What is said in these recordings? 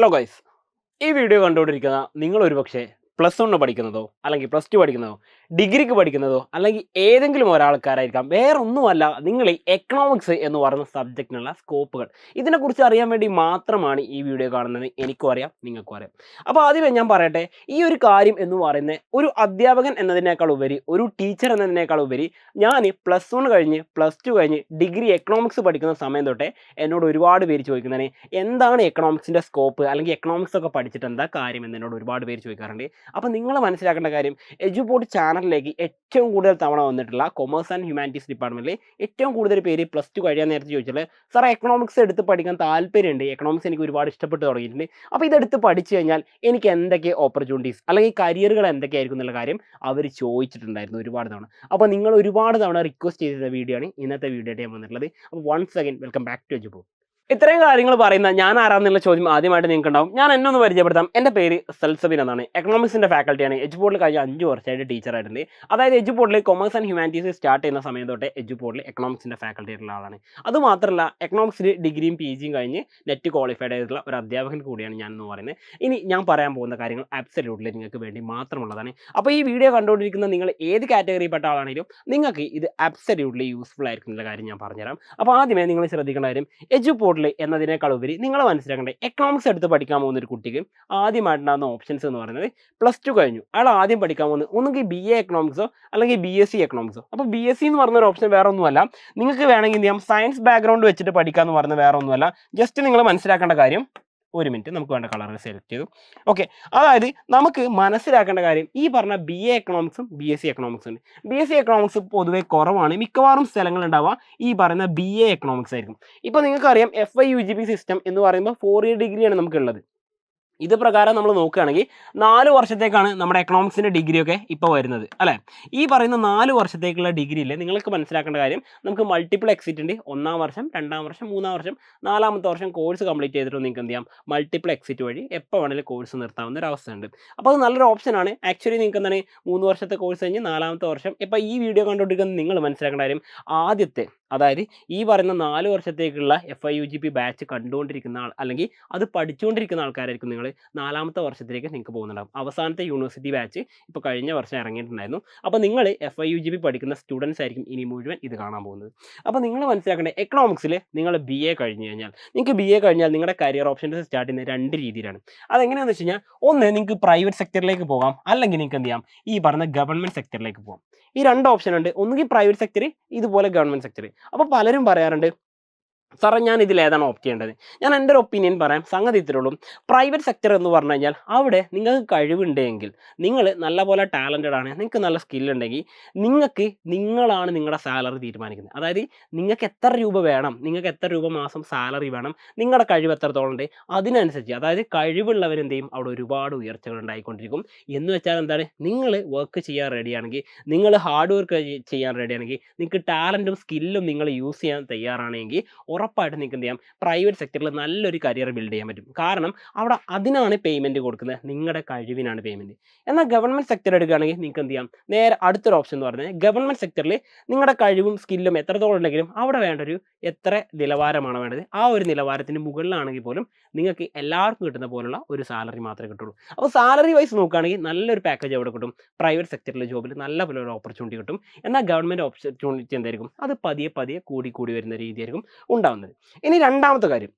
Hello guys, ഈ video കണ്ടുകൊണ്ടിരിക്കുന്ന നിങ്ങൾ ഒരുപക്ഷെ +1 പഠിക്കുന്നതോ അല്ലെങ്കിൽ +2 പഠിക്കുന്നതോ ഡിഗ്രിക്ക് പഠിക്കുന്നതോ അല്ലെങ്കിൽ ഏതെങ്കിലും ഒരാൾക്കാരായിരിക്കാം. വേറൊന്നുമല്ല, നിങ്ങൾ ഈ എക്കണോമിക്സ് എന്ന് പറയുന്ന സബ്ജക്റ്റിനുള്ള സ്കോപ്പുകൾ ഇതിനെക്കുറിച്ച് അറിയാൻ വേണ്ടി മാത്രമാണ് ഈ വീഡിയോ കാണുന്നത്. എനിക്കും അറിയാം, നിങ്ങൾക്കും അറിയാം. അപ്പോൾ ആദ്യമേ ഞാൻ പറയട്ടെ, ഈ ഒരു കാര്യം എന്ന് പറയുന്നത് ഒരു അധ്യാപകൻ എന്നതിനേക്കാൾ ഉപരി, ഒരു ടീച്ചർ എന്നതിനേക്കാൾ ഉപരി, ഞാൻ +1 കഴിഞ്ഞ് +2 കഴിഞ്ഞ് ഡിഗ്രി എക്കണോമിക്സ് പഠിക്കുന്ന സമയം തൊട്ടേ എന്നോട് ഒരുപാട് പേര് ചോദിക്കുന്നതിന് എന്താണ് എക്കണോമിക്സിൻ്റെ സ്കോപ്പ്, അല്ലെങ്കിൽ എക്കണോമിക്സ് ഒക്കെ പഠിച്ചിട്ട് എന്താ കാര്യം എന്ന് എന്നോട് ഒരുപാട് പേര് ചോദിക്കാറുണ്ട്. അപ്പോൾ നിങ്ങൾ മനസ്സിലാക്കേണ്ട കാര്യം, എഡ്യൂപോർട്ട് ചാനലിലേക്ക് ഏറ്റവും കൂടുതൽ തവണ വന്നിട്ടുള്ള കൊമേഴ്സ് ആൻഡ് ഹ്യൂമാനിറ്റീസ് ഡിപ്പാർട്ട്മെൻറ്റിൽ ഏറ്റവും കൂടുതൽ പേര് +2 കഴിയാൻ നേരത്തെ ചോദിച്ചാൽ, സാർ എക്കണോമിക്സ് എടുത്ത് പഠിക്കാൻ താല്പര്യമുണ്ട്, എക്കണോമിക്സ് എനിക്ക് ഒരുപാട് ഇഷ്ടപ്പെട്ട് തുടങ്ങിയിട്ടുണ്ട്, അപ്പോൾ ഇതെടുത്ത് പഠിച്ചു കഴിഞ്ഞാൽ എനിക്ക് എന്തൊക്കെ ഓപ്പർച്യൂണിറ്റീസ് അല്ലെങ്കിൽ കരിയറുകൾ എന്തൊക്കെയായിരിക്കും എന്നുള്ള കാര്യം അവർ ചോദിച്ചിട്ടുണ്ടായിരുന്നു ഒരുപാട് തവണ. അപ്പോൾ നിങ്ങൾ ഒരുപാട് തവണ റിക്വസ്റ്റ് ചെയ്തിരുന്ന വീഡിയോ ആണ് ഇന്നത്തെ വീഡിയോ ആയിട്ട് ഞാൻ വന്നിട്ടുള്ളത്. അപ്പോൾ once again welcome back to Eduport. ഇത്രയും കാര്യങ്ങൾ പറയുന്ന ഞാൻ ആരാന്നുള്ള ചോദ്യം ആദ്യമായിട്ട് നിങ്ങൾക്ക് ഉണ്ടാവും. ഞാൻ എന്നെ ഒന്ന് പരിചയപ്പെടുത്താം. എൻ്റെ പേര് സൽസബിൻ എന്നാണ്. എക്കണോമിക്സിൻ്റെ ഫാക്കൽറ്റിയാണ്. എഡ്യൂപോർട്ടിൽ കഴിഞ്ഞ 5 വർഷമായിട്ട് ടീച്ചറായിട്ടുണ്ട്. അതായത് എഡ്യൂപോർട്ടിൽ കൊമേഴ്സ് ആൻഡ് ഹ്യൂമാനിറ്റീസ് സ്റ്റാർട്ട് ചെയ്യുന്ന സമയം തൊട്ടേ എഡ്യൂപോർട്ടിൽ എക്കണോമിക്സിൻ്റെ ഫാക്കൽറ്റി ആയിട്ടുള്ള ആളാണ്. അതുമാത്രമല്ല, എക്കണോമിക്സിൽ ഡിഗ്രിയും PGയും കഴിഞ്ഞ് നെറ്റ് ക്വാളിഫൈഡ് ആയിട്ടുള്ള ഒരു അധ്യാപകൻ കൂടിയാണ് ഞാൻ എന്ന് പറയുന്നത്. ഇനി ഞാൻ പറയാൻ പോകുന്ന കാര്യങ്ങൾ അബ്സല്യൂട്ട്ലി നിങ്ങൾക്ക് വേണ്ടി മാത്രമുള്ളതാണ്. അപ്പോൾ ഈ വീഡിയോ കണ്ടുകൊണ്ടിരിക്കുന്ന നിങ്ങൾ ഏത് കാറ്റഗറിയിൽപ്പെട്ട ആളാണെങ്കിലും നിങ്ങൾക്ക് ഇത് അബ്സല്യൂട്ട്ലി യൂസ്ഫുൾ ആയിരിക്കും എന്നുള്ള കാര്യം ഞാൻ പറഞ്ഞുതരാം. അപ്പോൾ ആദ്യമേ നിങ്ങൾ ശ്രദ്ധിക്കേണ്ട കാര്യം, എഡ്യൂപോർട്ടിൽ എന്നതിനേക്കാൾ ഉപരി നിങ്ങൾ മനസ്സിലാക്കേണ്ടത്, എക്കണോമിക്സ് എടുത്ത് പഠിക്കാൻ പോകുന്ന ഒരു കുട്ടിക്ക് ആദ്യമായിട്ടുണ്ടാകുന്ന ഓപ്ഷൻസ് എന്ന് പറയുന്നത് +2 കഴിഞ്ഞു അയാൾ ആദ്യം പഠിക്കാൻ പോകുന്നത് ഒന്നുകിൽ BA എക്കണോമിക്സോ അല്ലെങ്കിൽ BSc എക്കണോമിക്സോ. അപ്പോൾ BSc എന്ന് പറഞ്ഞൊരു ഓപ്ഷൻ വേറെ ഒന്നുമല്ല, നിങ്ങൾക്ക് വേണമെങ്കിൽ എന്ത് ചെയ്യാം, സയൻസ് ബാക്ക്ഗ്രൗണ്ട് വെച്ചിട്ട് പഠിക്കാമെന്ന് പറയുന്നത് വേറെ ഒന്നുമല്ല. ജസ്റ്റ് നിങ്ങൾ മനസ്സിലാക്കേണ്ട കാര്യം, ഒരു മിനിറ്റ്, നമുക്ക് വേണ്ട കളർ സെലക്ട് ചെയ്തു. ഓക്കെ, അതായത് നമുക്ക് മനസ്സിലാക്കേണ്ട കാര്യം, ഈ പറഞ്ഞ BA എക്കണോമിക്സും BSc എക്കണോമിക്സും ഉണ്ട്. BSc എക്കണോമിക്സ് പൊതുവെ കുറവാണ്, മിക്കവാറും സ്ഥലങ്ങൾ ഉണ്ടാവുക ഈ പറയുന്ന BA എക്കണോമിക്സ് ആയിരിക്കും. ഇപ്പോൾ നിങ്ങൾക്കറിയാം, FIUGP സിസ്റ്റം എന്ന് പറയുമ്പോൾ 4 ഇയർ ഡിഗ്രിയാണ് നമുക്കുള്ളത്. ഇത് പ്രകാരം നമ്മൾ നോക്കുകയാണെങ്കിൽ 4 വർഷത്തേക്കാണ് നമ്മുടെ എക്കണോമിക്സിൻ്റെ ഡിഗ്രിയൊക്കെ ഇപ്പോൾ വരുന്നത്, അല്ലേ? ഈ പറയുന്ന 4 വർഷത്തേക്കുള്ള ഡിഗ്രിയിൽ നിങ്ങൾക്ക് മനസ്സിലാക്കേണ്ട കാര്യം, നമുക്ക് മൾട്ടിപ്പിൾ എക്സിറ്റ് ഉണ്ട്. 1-ാം വർഷം, 2-ാം വർഷം, 3-ാം വർഷം, 4-ാമത്തെ വർഷം കോഴ്സ് കംപ്ലീറ്റ് ചെയ്തിട്ട് നിങ്ങൾക്ക് എന്ത് ചെയ്യാം, മൾട്ടിപ്പിൾ എക്സിറ്റ് വഴി എപ്പോൾ വേണമെങ്കിലും കോഴ്സ് നിർത്താവുന്ന ഒരു അവസ്ഥയുണ്ട്. അപ്പോൾ അത് നല്ലൊരു ഓപ്ഷനാണ്. ആക്ച്വലി നിങ്ങൾക്ക് എന്താണ്, 3 വർഷത്തെ കോഴ്സ് കഴിഞ്ഞ് 4-ാമത്തെ വർഷം, ഇപ്പോൾ ഈ വീഡിയോ കണ്ടുകൊണ്ടിരിക്കുന്ന നിങ്ങൾ മനസ്സിലാക്കേണ്ട കാര്യം, ആദ്യത്തെ, അതായത് ഈ പറയുന്ന 4 വർഷത്തേക്കുള്ള FIUGP ബാച്ച് കണ്ടുകൊണ്ടിരിക്കുന്ന ആൾ അല്ലെങ്കിൽ അത് പഠിച്ചുകൊണ്ടിരിക്കുന്ന ആൾക്കാരായിരിക്കും നിങ്ങൾ 4-ാമത്തെ വർഷത്തിലേക്ക് നിങ്ങൾക്ക് പോകുന്നുണ്ടാകും. അവസാനത്തെ യൂണിവേഴ്സിറ്റി ബാച്ച് ഇപ്പോൾ കഴിഞ്ഞ വർഷം ഇറങ്ങിയിട്ടുണ്ടായിരുന്നു. അപ്പോൾ നിങ്ങൾ FIUGP പഠിക്കുന്ന സ്റ്റുഡൻസ് ആയിരിക്കും ഇനി മുഴുവൻ ഇത് കാണാൻ പോകുന്നത്. അപ്പോൾ നിങ്ങൾ മനസ്സിലാക്കേണ്ടത്, എക്കണോമിക്സിൽ നിങ്ങൾ BA കഴിഞ്ഞ് കഴിഞ്ഞാൽ, നിങ്ങൾക്ക് BA കഴിഞ്ഞാൽ നിങ്ങളുടെ കരിയർ ഓപ്ഷൻസ് സ്റ്റാർട്ട് ചെയ്യുന്നത് 2 രീതിയിലാണ്. അതെങ്ങനെയാണെന്ന് വെച്ച് കഴിഞ്ഞാൽ, ഒന്ന്, നിങ്ങൾക്ക് പ്രൈവറ്റ് സെക്ടറിലേക്ക് പോകാം, അല്ലെങ്കിൽ നിങ്ങൾക്ക് എന്ത് ചെയ്യാം, ഈ പറഞ്ഞ ഗവൺമെൻറ് സെക്ടറിലേക്ക് പോകാം. ഈ 2 ഓപ്ഷൻ ഉണ്ട്, ഒന്നുകിൽ പ്രൈവറ്റ് സെക്ടർ, ഇതുപോലെ ഗവൺമെൻറ് സെക്ടർ. അപ്പോൾ പലരും പറയാറുണ്ട്, സാറേ ഞാൻ ഇതിൽ ഏതാണ് ഓപ്റ്റ് ചെയ്യേണ്ടത്? ഞാൻ എൻ്റെ ഒരു ഒപ്പീനിയൻ പറയാം. സംഗതി ഇത്രേ ഉള്ളൂ. പ്രൈവറ്റ് സെക്ടർ എന്ന് പറഞ്ഞു കഴിഞ്ഞാൽ അവിടെ നിങ്ങൾക്ക് കഴിവുണ്ടെങ്കിൽ, നിങ്ങൾ നല്ലപോലെ ടാലൻറ്റഡ് ആണ്, നിങ്ങൾക്ക് നല്ല സ്കില്ലുണ്ടെങ്കിൽ, നിങ്ങളാണ് നിങ്ങളുടെ സാലറി തീരുമാനിക്കുന്നത്. അതായത് നിങ്ങൾക്ക് എത്ര രൂപ വേണം, നിങ്ങൾക്ക് എത്ര രൂപ മാസം സാലറി വേണം, നിങ്ങളുടെ കഴിവ് എത്രത്തോളം ഉണ്ട് അതിനനുസരിച്ച്, അതായത് കഴിവുള്ളവരെന്ത് ചെയ്യും, അവിടെ ഒരുപാട് ഉയർച്ചകൾ ഉണ്ടായിക്കൊണ്ടിരിക്കും. എന്ന് വെച്ചാൽ എന്താണ്, നിങ്ങൾ വർക്ക് ചെയ്യാൻ റെഡിയാണെങ്കിൽ, നിങ്ങൾ ഹാർഡ് വർക്ക് ചെയ്യാൻ റെഡിയാണെങ്കിൽ, നിങ്ങൾക്ക് ടാലൻറ്റും സ്കില്ലും നിങ്ങൾ യൂസ് ചെയ്യാൻ തയ്യാറാണെങ്കിൽ ഉറപ്പായിട്ട് നിങ്ങൾക്ക് എന്ത് ചെയ്യാം, പ്രൈവറ്റ് സെക്ടറിൽ നല്ലൊരു കരിയർ ബിൽഡ് ചെയ്യാൻ പറ്റും. കാരണം അവിടെ അതിനാണ് പേയ്മെൻറ്റ് കൊടുക്കുന്നത്, നിങ്ങളുടെ കഴിവിനാണ് പേയ്മെൻറ്റ്. എന്നാൽ ഗവൺമെൻറ് സെക്ടർ എടുക്കുകയാണെങ്കിൽ നിങ്ങൾക്ക് എന്ത് ചെയ്യാം, നേരെ അടുത്തൊരു ഓപ്ഷൻ എന്ന് പറഞ്ഞാൽ, ഗവൺമെൻറ് സെക്ടറിൽ നിങ്ങളുടെ കഴിവും സ്കില്ലും എത്രത്തോളം ഉണ്ടെങ്കിലും അവിടെ വേണ്ട ഒരു എത്ര നിലവാരമാണ് വേണ്ടത്, ആ ഒരു നിലവാരത്തിന് മുകളിലാണെങ്കിൽ പോലും നിങ്ങൾക്ക് എല്ലാവർക്കും കിട്ടുന്ന പോലുള്ള ഒരു സാലറി മാത്രമേ കിട്ടുള്ളൂ. അപ്പോൾ സാലറി വൈസ് നോക്കുകയാണെങ്കിൽ നല്ലൊരു പാക്കേജ് അവിടെ കിട്ടും. പ്രൈവറ്റ് സെക്ടറിലെ ജോബിൽ നല്ല പോലെ ഒരു ഓപ്പർച്യൂണിറ്റി കിട്ടും. എന്നാൽ ഗവൺമെൻറ് ഓപ്പർച്യൂണിറ്റി എന്തായിരിക്കും, അത് പതിയെ പതിയെ കൂടി വരുന്ന രീതിയായിരിക്കും ഉണ്ടാവുന്നത്. ഇനി രണ്ടാമത്തെ കാര്യം,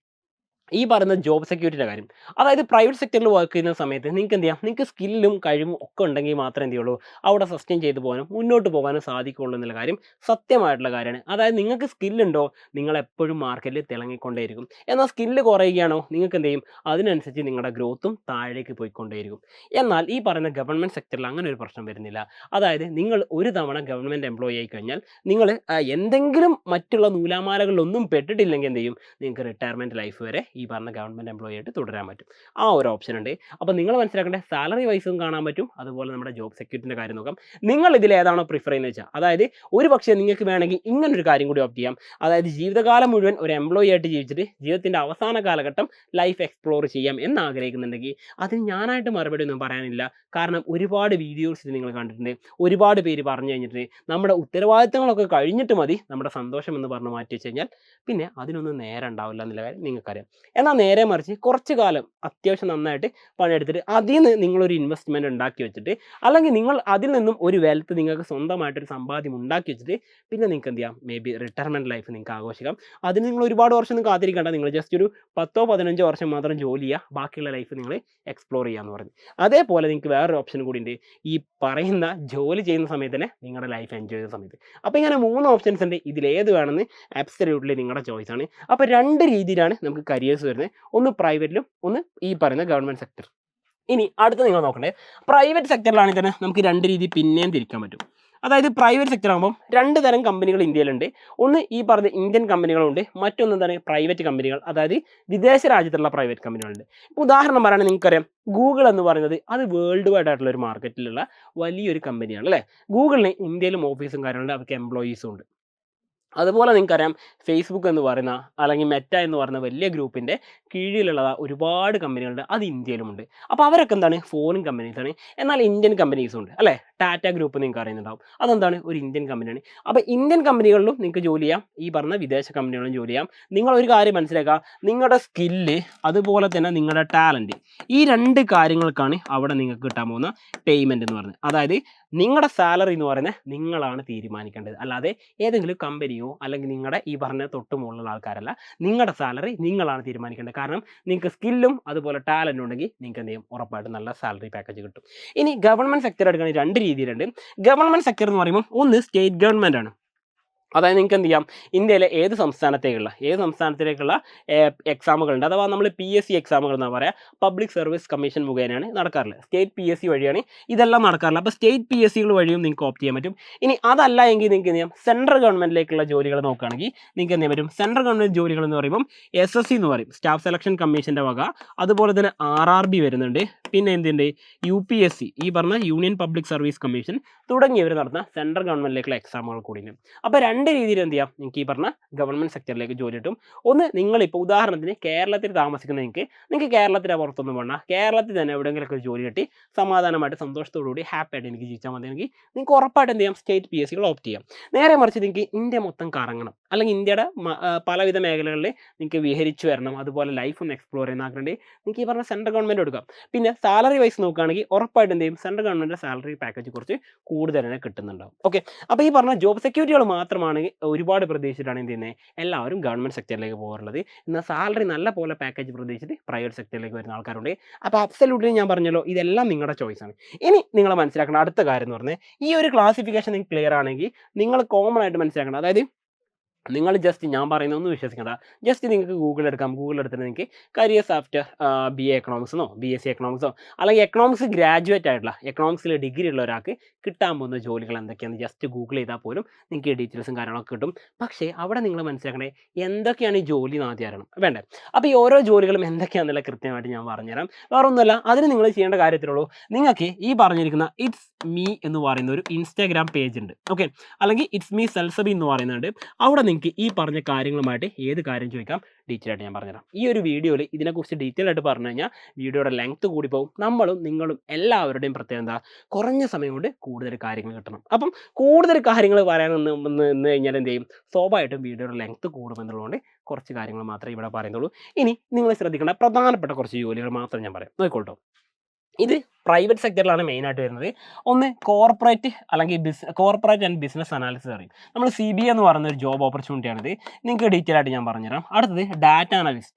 ഈ പറയുന്ന ജോബ് സെക്യൂരിറ്റിയുടെ കാര്യം. അതായത് പ്രൈവറ്റ് സെക്ടറിൽ വർക്ക് ചെയ്യുന്ന സമയത്ത് നിങ്ങൾക്ക് എന്ത് ചെയ്യാം, നിങ്ങൾക്ക് സ്കില്ലും കഴിവും ഒക്കെ ഉണ്ടെങ്കിൽ മാത്രമേ എന്ത് ചെയ്യുള്ളൂ, അവിടെ സസ്റ്റെയിൻ ചെയ്ത് പോകാനും മുന്നോട്ട് പോകാനും സാധിക്കുള്ളൂ എന്നുള്ള കാര്യം സത്യമായിട്ടുള്ള കാര്യമാണ്. അതായത് നിങ്ങൾക്ക് സ്കില്ലുണ്ടോ, നിങ്ങൾ എപ്പോഴും മാർക്കറ്റിൽ തിളങ്ങിക്കൊണ്ടേയിരിക്കും. എന്നാൽ സ്കില്ല് കുറയുകയാണോ, നിങ്ങൾക്ക് എന്ത് ചെയ്യും, അതിനനുസരിച്ച് നിങ്ങളുടെ ഗ്രോത്തും താഴേക്ക് പോയിക്കൊണ്ടേയിരിക്കും. എന്നാൽ ഈ പറയുന്ന ഗവൺമെൻറ് സെക്ടറിൽ അങ്ങനെ ഒരു പ്രശ്നം വരുന്നില്ല. അതായത് നിങ്ങൾ ഒരു തവണ ഗവൺമെൻറ് എംപ്ലോയി ആയി കഴിഞ്ഞാൽ, നിങ്ങൾ എന്തെങ്കിലും മറ്റുള്ള നൂലാമാലകളിലൊന്നും പെട്ടിട്ടില്ലെങ്കിൽ എന്ത് ചെയ്യും, നിങ്ങൾക്ക് റിട്ടയർമെൻറ്റ് ലൈഫ് വരെ ഈ പറഞ്ഞ ഗവൺമെൻറ് എംപ്ലോയി ആയിട്ട് തുടരാൻ പറ്റും. ആ ഒരു ഓപ്ഷൻ ഉണ്ട്. അപ്പോൾ നിങ്ങൾ മനസ്സിലാക്കേണ്ടത്, സാലറി വൈസും കാണാൻ പറ്റും, അതുപോലെ നമ്മുടെ ജോബ് സെക്യൂരിറ്റിൻ്റെ കാര്യം നോക്കാം. നിങ്ങൾ ഇതിൽ ഏതാണോ പ്രിഫർ ചെയ്യുന്നത് വെച്ചാൽ, അതായത് ഒരു പക്ഷേ നിങ്ങൾക്ക് വേണമെങ്കിൽ ഇങ്ങനൊരു കാര്യം കൂടി ഓപ്റ്റ് ചെയ്യാം. അതായത് ജീവിതകാലം മുഴുവൻ ഒരു എംപ്ലോയി ആയിട്ട് ജീവിച്ചിട്ട് ജീവിതത്തിൻ്റെ അവസാന കാലഘട്ടം ലൈഫ് എക്സ്പ്ലോർ ചെയ്യാം എന്ന് ആഗ്രഹിക്കുന്നുണ്ടെങ്കിൽ, അതിന് ഞാനായിട്ട് മറുപടി ഒന്നും പറയാനില്ല. കാരണം ഒരുപാട് വീഡിയോസ് നിങ്ങൾ കണ്ടിട്ടുണ്ട്, ഒരുപാട് പേര് പറഞ്ഞു കഴിഞ്ഞിട്ട് നമ്മുടെ ഉത്തരവാദിത്തങ്ങളൊക്കെ കഴിഞ്ഞിട്ട് മതി നമ്മുടെ സന്തോഷം എന്ന് പറഞ്ഞ് മാറ്റി വെച്ച് കഴിഞ്ഞാൽ പിന്നെ അതിനൊന്നും നേരം ഉണ്ടാവില്ല എന്നുള്ള കാര്യം നിങ്ങൾക്കറിയാം. എന്നാൽ നേരെ മറിച്ച് കുറച്ച് കാലം അത്യാവശ്യം നന്നായിട്ട് പണിയെടുത്തിട്ട് അതിൽ നിന്ന് നിങ്ങളൊരു ഇൻവെസ്റ്റ്മെൻറ്റ് ഉണ്ടാക്കി വെച്ചിട്ട്, അല്ലെങ്കിൽ നിങ്ങൾ അതിൽ നിന്നും ഒരു വെൽത്ത് നിങ്ങൾക്ക് സ്വന്തമായിട്ടൊരു സമ്പാദ്യം ഉണ്ടാക്കി വെച്ചിട്ട് പിന്നെ നിങ്ങൾക്ക് എന്ത് ചെയ്യാം, മേ ബി റിട്ടയർമെൻറ്റ് ലൈഫ് നിങ്ങൾക്ക് ആഘോഷിക്കാം. അതിന് നിങ്ങൾ ഒരുപാട് വർഷം ഒന്നും കാത്തിരിക്കേണ്ട. നിങ്ങൾ ജസ്റ്റ് ഒരു 10-15 വർഷം മാത്രം ജോലി ചെയ്യുക, ബാക്കിയുള്ള ലൈഫ് നിങ്ങൾ എക്സ്പ്ലോർ ചെയ്യാമെന്ന് പറഞ്ഞു. അതേപോലെ നിങ്ങൾക്ക് വേറൊരു ഓപ്ഷൻ കൂടി ഉണ്ട്. ഈ പറയുന്ന ജോലി ചെയ്യുന്ന സമയത്ത് തന്നെ നിങ്ങളുടെ ലൈഫ് എൻജോയ് ചെയ്യുന്ന സമയത്ത്. അപ്പോൾ ഇങ്ങനെ 3 ഓപ്ഷൻസ് ഉണ്ട്. ഇതിലേത് വേണമെന്ന് അബ്സല്യൂട്ട്ലി നിങ്ങളുടെ ചോയ്സാണ്. അപ്പോൾ 2 രീതിയിലാണ് നമുക്ക് കരിയേഴ്സ് വരുന്നത്. ഒന്ന് പ്രൈവറ്റിലും ഒന്ന് ഈ പറയുന്ന ഗവൺമെൻറ് സെക്ടർ. ഇനി അടുത്ത് നിങ്ങൾ നോക്കണ്ടേ, പ്രൈവറ്റ് സെക്ടറിലാണെങ്കിൽ തന്നെ നമുക്ക് 2 രീതി പിന്നെയും തിരിക്കാൻ പറ്റും. അതായത് പ്രൈവറ്റ് സെക്ടർ ആകുമ്പോൾ 2 തരം കമ്പനികൾ ഇന്ത്യയിലുണ്ട്. ഒന്ന് ഈ പറഞ്ഞ ഇന്ത്യൻ കമ്പനികളുണ്ട്, മറ്റൊന്ന് എന്താണ് പ്രൈവറ്റ് കമ്പനികൾ, അതായത് വിദേശ രാജ്യത്തുള്ള പ്രൈവറ്റ് കമ്പനികളുണ്ട്. ഇപ്പോൾ ഉദാഹരണം പറയുകയാണെങ്കിൽ നിങ്ങൾക്കറിയാം, ഗൂഗിൾ എന്ന് പറയുന്നത് അത് വേൾഡ് വൈഡ് ആയിട്ടുള്ള ഒരു മാർക്കറ്റിലുള്ള വലിയൊരു കമ്പനിയാണ് അല്ലേ. ഗൂഗിളിന് ഇന്ത്യയിലും ഓഫീസും കാര്യങ്ങളുണ്ട്, അവർക്ക് എംപ്ലോയീസും ഉണ്ട്. അതുപോലെ നിങ്ങൾക്കറിയാം, ഫേസ്ബുക്ക് എന്ന് പറയുന്ന അല്ലെങ്കിൽ മെറ്റ എന്ന് പറയുന്ന വലിയ ഗ്രൂപ്പിൻ്റെ കീഴിലുള്ള ഒരുപാട് കമ്പനികളുണ്ട്, അത് ഇന്ത്യയിലുമുണ്ട്. അപ്പോൾ അവരൊക്കെ എന്താണ്, ഫോറിൻ കമ്പനീസാണ്. എന്നാൽ ഇന്ത്യൻ കമ്പനീസും ഉണ്ട് അല്ലേ. ടാറ്റ ഗ്രൂപ്പ് നിങ്ങൾക്ക് അറിയുന്നുണ്ടാവും, അതെന്താണ് ഒരു ഇന്ത്യൻ കമ്പനിയാണ്. അപ്പോൾ ഇന്ത്യൻ കമ്പനികളിലും നിങ്ങൾക്ക് ജോലി ചെയ്യാം, ഈ പറഞ്ഞ വിദേശ കമ്പനികളിലും ജോലി ചെയ്യാം. നിങ്ങളൊരു കാര്യം മനസ്സിലാക്കുക, നിങ്ങളുടെ സ്കില്ല് അതുപോലെ തന്നെ നിങ്ങളുടെ ടാലൻറ്റ്, ഈ 2 കാര്യങ്ങൾക്കാണ് അവിടെ നിങ്ങൾക്ക് കിട്ടാൻ പോകുന്ന പേയ്മെൻറ്റ് എന്ന് പറയുന്നത്. അതായത് നിങ്ങളുടെ സാലറി എന്ന് പറയുന്നത് നിങ്ങളാണ് തീരുമാനിക്കേണ്ടത്, അല്ലാതെ ഏതെങ്കിലും കമ്പനിയോ അല്ലെങ്കിൽ നിങ്ങളുടെ ഈ പറഞ്ഞ തൊട്ട് മുകളിലുള്ള ആൾക്കാരല്ല. നിങ്ങളുടെ സാലറി നിങ്ങളാണ് തീരുമാനിക്കേണ്ടത്. കാരണം നിങ്ങൾക്ക് സ്കില്ലും അതുപോലെ ടാലൻറ്റും ഉണ്ടെങ്കിൽ നിങ്ങൾക്ക് എന്ത് ചെയ്യും, ഉറപ്പായിട്ടും നല്ല സാലറി പാക്കേജ് കിട്ടും. ഇനി ഗവൺമെൻറ് സെക്ടർ എടുക്കുകയാണെങ്കിൽ 2 രീതിയിലുണ്ട്. ഗവൺമെൻറ് സെക്ടർ എന്ന് പറയുമ്പോൾ ഒന്ന് സ്റ്റേറ്റ് ഗവൺമെൻറ് ആണ്. അതായത് നിങ്ങൾക്ക് എന്ത് ചെയ്യാം, ഇന്ത്യയിലെ ഏത് സംസ്ഥാനത്തിലേക്കുള്ള എക്സാമുകളുണ്ട്, അഥവാ നമ്മൾ PSC എക്സാമുകൾ എന്നാണ് പറയുക, പബ്ലിക് സർവീസ് കമ്മീഷൻ മുഖേനയാണ് നടക്കാറുള്ളത്. സ്റ്റേറ്റ് PSC വഴിയാണ് ഇതെല്ലാം നടക്കാറുള്ളത്. അപ്പോൾ സ്റ്റേറ്റ് PSCകൾ വഴിയും നിങ്ങൾക്ക് ഓപ്റ്റ് ചെയ്യാൻ പറ്റും. ഇനി അതല്ല എങ്കിൽ നിങ്ങൾക്ക് എന്ത് ചെയ്യാം, സെൻട്രൽ ഗവൺമെൻറ്റിലേക്കുള്ള ജോലികൾ നോക്കുകയാണെങ്കിൽ നിങ്ങൾക്ക് എന്ത് ചെയ്യാൻ പറ്റും, സെൻട്രൽ ഗവൺമെൻറ് ജോലികൾ എന്ന് പറയുമ്പോൾ SSC എന്ന് പറയും, സ്റ്റാഫ് സെലക്ഷൻ കമ്മീഷൻ്റെ വക. അതുപോലെ തന്നെ RRB വരുന്നുണ്ട്. പിന്നെ എന്തുണ്ട്, UPSC, ഈ പറഞ്ഞ യൂണിയൻ പബ്ലിക് സർവീസ് കമ്മീഷൻ തുടങ്ങിയവർ നടത്തുന്ന സെൻട്രൽ ഗവൺമെൻറ്റിലേക്കുള്ള എക്സാമുകൾ കൂടിയുണ്ട്. അപ്പോൾ 2 രീതിയിൽ എന്ത് ചെയ്യാം, നിങ്ങൾക്ക് ഈ പറഞ്ഞ ഗവൺമെൻറ് സെക്ടറിലേക്ക് ജോലി കിട്ടും. ഒന്ന്, നിങ്ങളിപ്പോൾ ഉദാഹരണത്തിന് കേരളത്തിൽ താമസിക്കുന്ന നിങ്ങൾക്ക് കേരളത്തിൻ്റെ പുറത്തൊന്നും വേണ്ട, കേരളത്തിൽ തന്നെ എവിടെയെങ്കിലുമൊക്കെ ജോലി കിട്ടി സമാധാനമായിട്ട് സന്തോഷത്തോടുകൂടി ഹാപ്പി ആയിട്ട് എനിക്ക് ജീവിച്ചാൽ മതിയെങ്കിൽ നിങ്ങൾക്ക് ഉറപ്പായിട്ട് എന്ത് ചെയ്യാം, സ്റ്റേറ്റ് PSCകൾ ഓപ്റ്റ് ചെയ്യാം. നേരെ മറിച്ച് നിങ്ങൾക്ക് ഇന്ത്യ മൊത്തം കറങ്ങണം, അല്ലെങ്കിൽ ഇന്ത്യയുടെ പലവിധ മേഖലകളിൽ നിങ്ങൾക്ക് വിഹരിച്ചു വരണം, അതുപോലെ ലൈഫ് ഒന്ന് എക്സ്പ്ലോർ ചെയ്യുന്ന ആഗ്രഹമുണ്ട്, നിങ്ങൾക്ക് ഈ പറഞ്ഞ സെൻട്രൽ ഗവൺമെൻറ് എടുക്കാം. പിന്നെ സാലറി വൈസ് നോക്കുകയാണെങ്കിൽ ഉറപ്പായിട്ട് എന്ത് ചെയ്യും, സെൻട്രൽ ഗവൺമെൻറ് സാലറി പാക്കേജ് കുറച്ച് കൂടുതൽ തന്നെ കിട്ടുന്നുണ്ടാവും. ഓക്കെ, അപ്പോൾ ഈ പറഞ്ഞ ജോബ് സെക്യൂരിറ്റികൾ മാത്രമാണ് ഒരുപാട് പ്രതീക്ഷിച്ചിട്ടാണ് എന്ത് ചെയ്യുന്നത്, എല്ലാവരും ഗവൺമെൻറ് സെക്ടറിലേക്ക് പോകാറുള്ളത്. എന്നാൽ സാലറി നല്ല പോലെ പാക്കേജ് പ്രതീക്ഷിച്ചിട്ട് പ്രൈവറ്റ് സെക്ടറിലേക്ക് വരുന്ന ആൾക്കാരുണ്ട്. അപ്പോൾ അബ്സല്യൂട്ട്ലി ഞാൻ പറഞ്ഞല്ലോ, ഇതെല്ലാം നിങ്ങളുടെ ചോയ്സാണ്. ഇനി നിങ്ങൾ മനസ്സിലാക്കേണ്ട അടുത്ത കാര്യം എന്ന് പറഞ്ഞാൽ, ഈ ഒരു ക്ലാസിഫിക്കേഷൻ നിങ്ങൾക്ക് ക്ലിയർ ആണെങ്കിൽ നിങ്ങൾ കോമൺ ആയിട്ട് മനസ്സിലാക്കണം. അതായത് നിങ്ങൾ ജസ്റ്റ് ഞാൻ പറയുന്ന ഒന്നും വിശ്വസിക്കേണ്ട, ജസ്റ്റ് നിങ്ങൾക്ക് ഗൂഗിൾ എടുക്കാം. ഗൂഗിൾ എടുത്തിട്ട് നിങ്ങൾക്ക് കരിയേഴ്സ് ആഫ്റ്റർ BA എക്കണോമിക്സെന്നോ BSc എക്കണോമിക്സോ അല്ലെങ്കിൽ എക്കണോമിക്സ് ഗ്രാജുവേറ്റ് ആയിട്ടുള്ള എക്കണോമിക്സിൽ ഡിഗ്രി ഉള്ള ഒരാൾക്ക് കിട്ടാൻ പോകുന്ന ജോലികൾ എന്തൊക്കെയാണെന്ന് ജസ്റ്റ് ഗൂഗിൾ ചെയ്താൽ പോലും നിങ്ങൾക്ക് ഈ ഡീറ്റെയിൽസും കാര്യങ്ങളൊക്കെ കിട്ടും. പക്ഷേ അവിടെ നിങ്ങൾ മനസ്സിലാക്കണേ, എന്തൊക്കെയാണ് ഈ ജോലി എന്ന് ആദ്യം അറിയണം, വേണ്ടേ? അപ്പോൾ ഈ ഓരോ ജോലികളും എന്തൊക്കെയാണെന്നുള്ള കൃത്യമായിട്ട് ഞാൻ പറഞ്ഞുതരാം. വേറെ ഒന്നുമല്ല, അതിന് നിങ്ങൾ ചെയ്യേണ്ട കാര്യത്തിലുള്ളൂ, നിങ്ങൾക്ക് ഈ പറഞ്ഞിരിക്കുന്ന ഇറ്റ്സ് മീ എന്ന് പറയുന്ന ഒരു ഇൻസ്റ്റാഗ്രാം പേജ് ഉണ്ട്. ഓക്കെ, അല്ലെങ്കിൽ ഇറ്റ്സ് മീ സെൽസബി എന്ന് പറയുന്നുണ്ട്. അവിടെ നിങ്ങൾക്ക് ഈ പറഞ്ഞ കാര്യങ്ങളുമായിട്ട് ഏത് കാര്യം ചോദിക്കാം, ഡീറ്റെയിൽ ആയിട്ട് ഞാൻ പറഞ്ഞുതരാം. ഈ ഒരു വീഡിയോയിൽ ഇതിനെക്കുറിച്ച് ഡീറ്റെയിൽ ആയിട്ട് പറഞ്ഞു കഴിഞ്ഞാൽ വീഡിയോയുടെ ലെങ്ത്ത് കൂടി പോകും. നമ്മളും നിങ്ങളും എല്ലാവരുടെയും പ്രത്യേകത എന്താ, കുറഞ്ഞ സമയം കൊണ്ട് കൂടുതൽ കാര്യങ്ങൾ കിട്ടണം. അപ്പം കൂടുതൽ കാര്യങ്ങൾ പറയാൻ നിന്ന് കഴിഞ്ഞാൽ എന്ത് ചെയ്യും, സ്വാഭാവികമായിട്ടും വീഡിയോയുടെ ലെങ്ത്ത് കൂടുമെന്നുള്ളതുകൊണ്ട് കുറച്ച് കാര്യങ്ങൾ മാത്രമേ ഇവിടെ പറയുന്നുള്ളൂ. ഇനി നിങ്ങൾ ശ്രദ്ധിക്കേണ്ട പ്രധാനപ്പെട്ട കുറച്ച് ജോലികൾ മാത്രം ഞാൻ പറയാം, നോക്കിക്കോട്ടോ. ഇത് പ്രൈവറ്റ് സെക്ടറിലാണ് മെയിനായിട്ട് വരുന്നത്. ഒന്ന് കോർപ്പറേറ്റ് അല്ലെങ്കിൽ കോർപ്പറേറ്റ് ആൻഡ് ബിസിനസ് അനാലിസിസ് പറയും. നമ്മൾ CBA എന്ന് പറയുന്ന ഒരു ജോബ് ഓപ്പർച്യൂണിറ്റിയാണിത്. നിങ്ങൾക്ക് ഡീറ്റെയിൽ ആയിട്ട് ഞാൻ പറഞ്ഞുതരാം. അടുത്തത് ഡാറ്റ അനാലിസ്റ്റ്.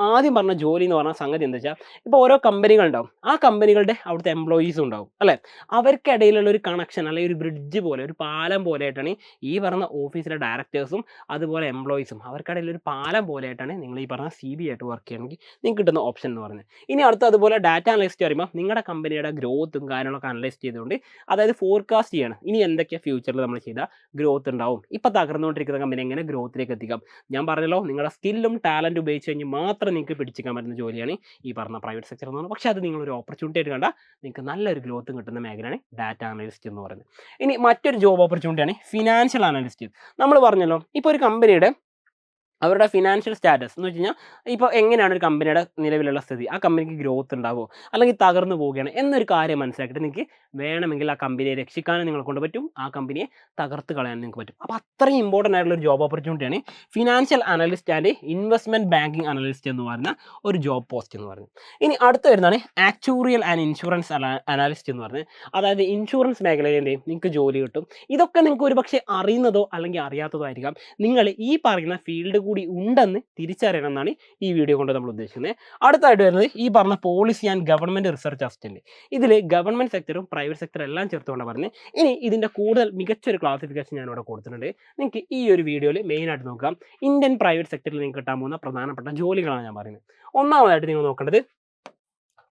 ആദ്യം പറഞ്ഞ ജോലി എന്ന് പറഞ്ഞ സംഗതി എന്താ വെച്ചാൽ, ഇപ്പോൾ ഓരോ കമ്പനികളുണ്ടാവും, ആ കമ്പനികളുടെ അവിടുത്തെ എംപ്ലോയീസും ഉണ്ടാവും അല്ലേ. അവർക്കിടയിലുള്ള ഒരു കണക്ഷൻ അല്ലെങ്കിൽ ഒരു ബ്രിഡ്ജ് പോലെ, ഒരു പാലം പോലെയായിട്ടാണ് ഈ പറഞ്ഞ ഓഫീസിലെ ഡയറക്ടേഴ്സും അതുപോലെ എംപ്ലോയീസും അവർക്കിടയിൽ ഒരു പാലം പോലെയായിട്ടാണ് നിങ്ങൾ ഈ പറഞ്ഞ CBA ആയിട്ട് വർക്ക് ചെയ്യണമെങ്കിൽ നിങ്ങൾക്ക് കിട്ടുന്ന ഓപ്ഷൻ എന്ന് പറയുന്നത്. ഇനി അടുത്ത അതുപോലെ ഡാറ്റ അനലിസ്റ്റ് പറയുമ്പോൾ നിങ്ങളുടെ കമ്പനിയുടെ ഗ്രോത്തും കാര്യങ്ങളൊക്കെ അനലൈസ് ചെയ്തുകൊണ്ട്, അതായത് ഫോർകാസ്റ്റ് ചെയ്യണം, ഇനി എന്തൊക്കെയാണ് ഫ്യൂച്ചറിൽ നമ്മൾ ചെയ്താൽ ഗ്രോത്ത് ഉണ്ടാവും, ഇപ്പോൾ തകർന്നുകൊണ്ടിരിക്കുന്ന കമ്പനി എങ്ങനെ ഗ്രോത്തിലേക്ക് എത്തിക്കാം. ഞാൻ പറഞ്ഞല്ലോ, നിങ്ങളുടെ സ്കില്ലും ടാലൻറ്റും ഉപയോഗിച്ച് കഴിഞ്ഞ് മാത്രം നിങ്ങൾക്ക് പിടിച്ചിക്കാൻ പറ്റുന്ന ജോലിയാണ് ഈ പറഞ്ഞ പ്രൈവറ്റ് സെക്ടർ എന്ന് പറയുന്നത്. പക്ഷേ അത് നിങ്ങളൊരു ഓപ്പർച്യൂണിറ്റി ആയിട്ട് കണ്ടാൽ നിങ്ങൾക്ക് നല്ലൊരു ഗ്രോത്തും കിട്ടുന്ന മേഖലയാണ് ഡാറ്റ അനലിസ്റ്റ് എന്ന് പറയുന്നത്. ഇനി മറ്റൊരു ജോബ് ഓപ്പർച്യൂണിറ്റിയാണ് ഫിനാൻഷ്യൽ അനലിസ്റ്റ്. നമ്മൾ പറഞ്ഞല്ലോ, ഇപ്പോൾ ഒരു കമ്പനിയുടെ അവരുടെ ഫിനാൻഷ്യൽ സ്റ്റാറ്റസ് എന്ന് വെച്ച് കഴിഞ്ഞാൽ ഇപ്പോൾ എങ്ങനെയാണ് ഒരു കമ്പനിയുടെ നിലവിലുള്ള സ്ഥിതി, ആ കമ്പനിക്ക് ഗ്രോത്ത് ഉണ്ടാവുമോ അല്ലെങ്കിൽ തകർന്നു പോവുകയാണ് എന്നൊരു കാര്യം മനസ്സിലാക്കിയിട്ട് നിങ്ങൾക്ക് വേണമെങ്കിൽ ആ കമ്പനിയെ രക്ഷിക്കാനും നിങ്ങളെ കൊണ്ട് പറ്റും, ആ കമ്പനിയെ തകർത്ത് കളയാൻ നിങ്ങൾക്ക് പറ്റും. അപ്പോൾ അത്രയും ഇമ്പോർട്ടൻ്റ് ആയിട്ടുള്ള ഒരു ജോബ് ഓപ്പർച്യൂണിറ്റിയാണ് financial analyst and investment banking analyst എന്ന് പറയുന്ന ഒരു ജോബ് പോസ്റ്റ് എന്ന് പറയുന്നത്. ഇനി അടുത്ത് വരുന്നതാണ് ആക്ച്വറിയൽ ആൻഡ് ഇൻഷുറൻസ് അനാലിസ്റ്റ് എന്ന് പറയുന്നത്. അതായത് ഇൻഷുറൻസ് മേഖലയിൽ എന്ത് ചെയ്യും നിങ്ങൾക്ക് ജോലി കിട്ടും. ഇതൊക്കെ നിങ്ങൾക്ക് ഒരുപക്ഷെ അറിയുന്നതോ അല്ലെങ്കിൽ അറിയാത്തതോ ആയിരിക്കാം. നിങ്ങൾ ഈ പറയുന്ന ഫീൽഡ് കൂടി ഉണ്ടെന്ന് തിരിച്ചറിയണം എന്നാണ് ഈ വീഡിയോ കൊണ്ട് നമ്മൾ ഉദ്ദേശിക്കുന്നത്. അടുത്തായിട്ട് വരുന്നത് ഈ പറഞ്ഞ policy and government research assistant. ഇതിൽ ഗവൺമെൻറ് സെക്ടറും പ്രൈവറ്റ് സെക്ടറും എല്ലാം ചേർത്തുകൊണ്ട് പറഞ്ഞത്. ഇനി ഇതിൻ്റെ കൂടുതൽ മികച്ചൊരു ക്ലാസിഫിക്കേഷൻ ഞാനിവിടെ കൊടുത്തിട്ടുണ്ട്. നിങ്ങൾക്ക് ഈ ഒരു വീഡിയോയിൽ മെയിനായിട്ട് നോക്കാം. ഇന്ത്യൻ പ്രൈവറ്റ് സെക്ടറിൽ നിങ്ങൾക്ക് കിട്ടാൻ പോകുന്ന പ്രധാനപ്പെട്ട ജോലികളാണ് ഞാൻ പറയുന്നത്. ഒന്നാമതായിട്ട് നിങ്ങൾ നോക്കേണ്ടത്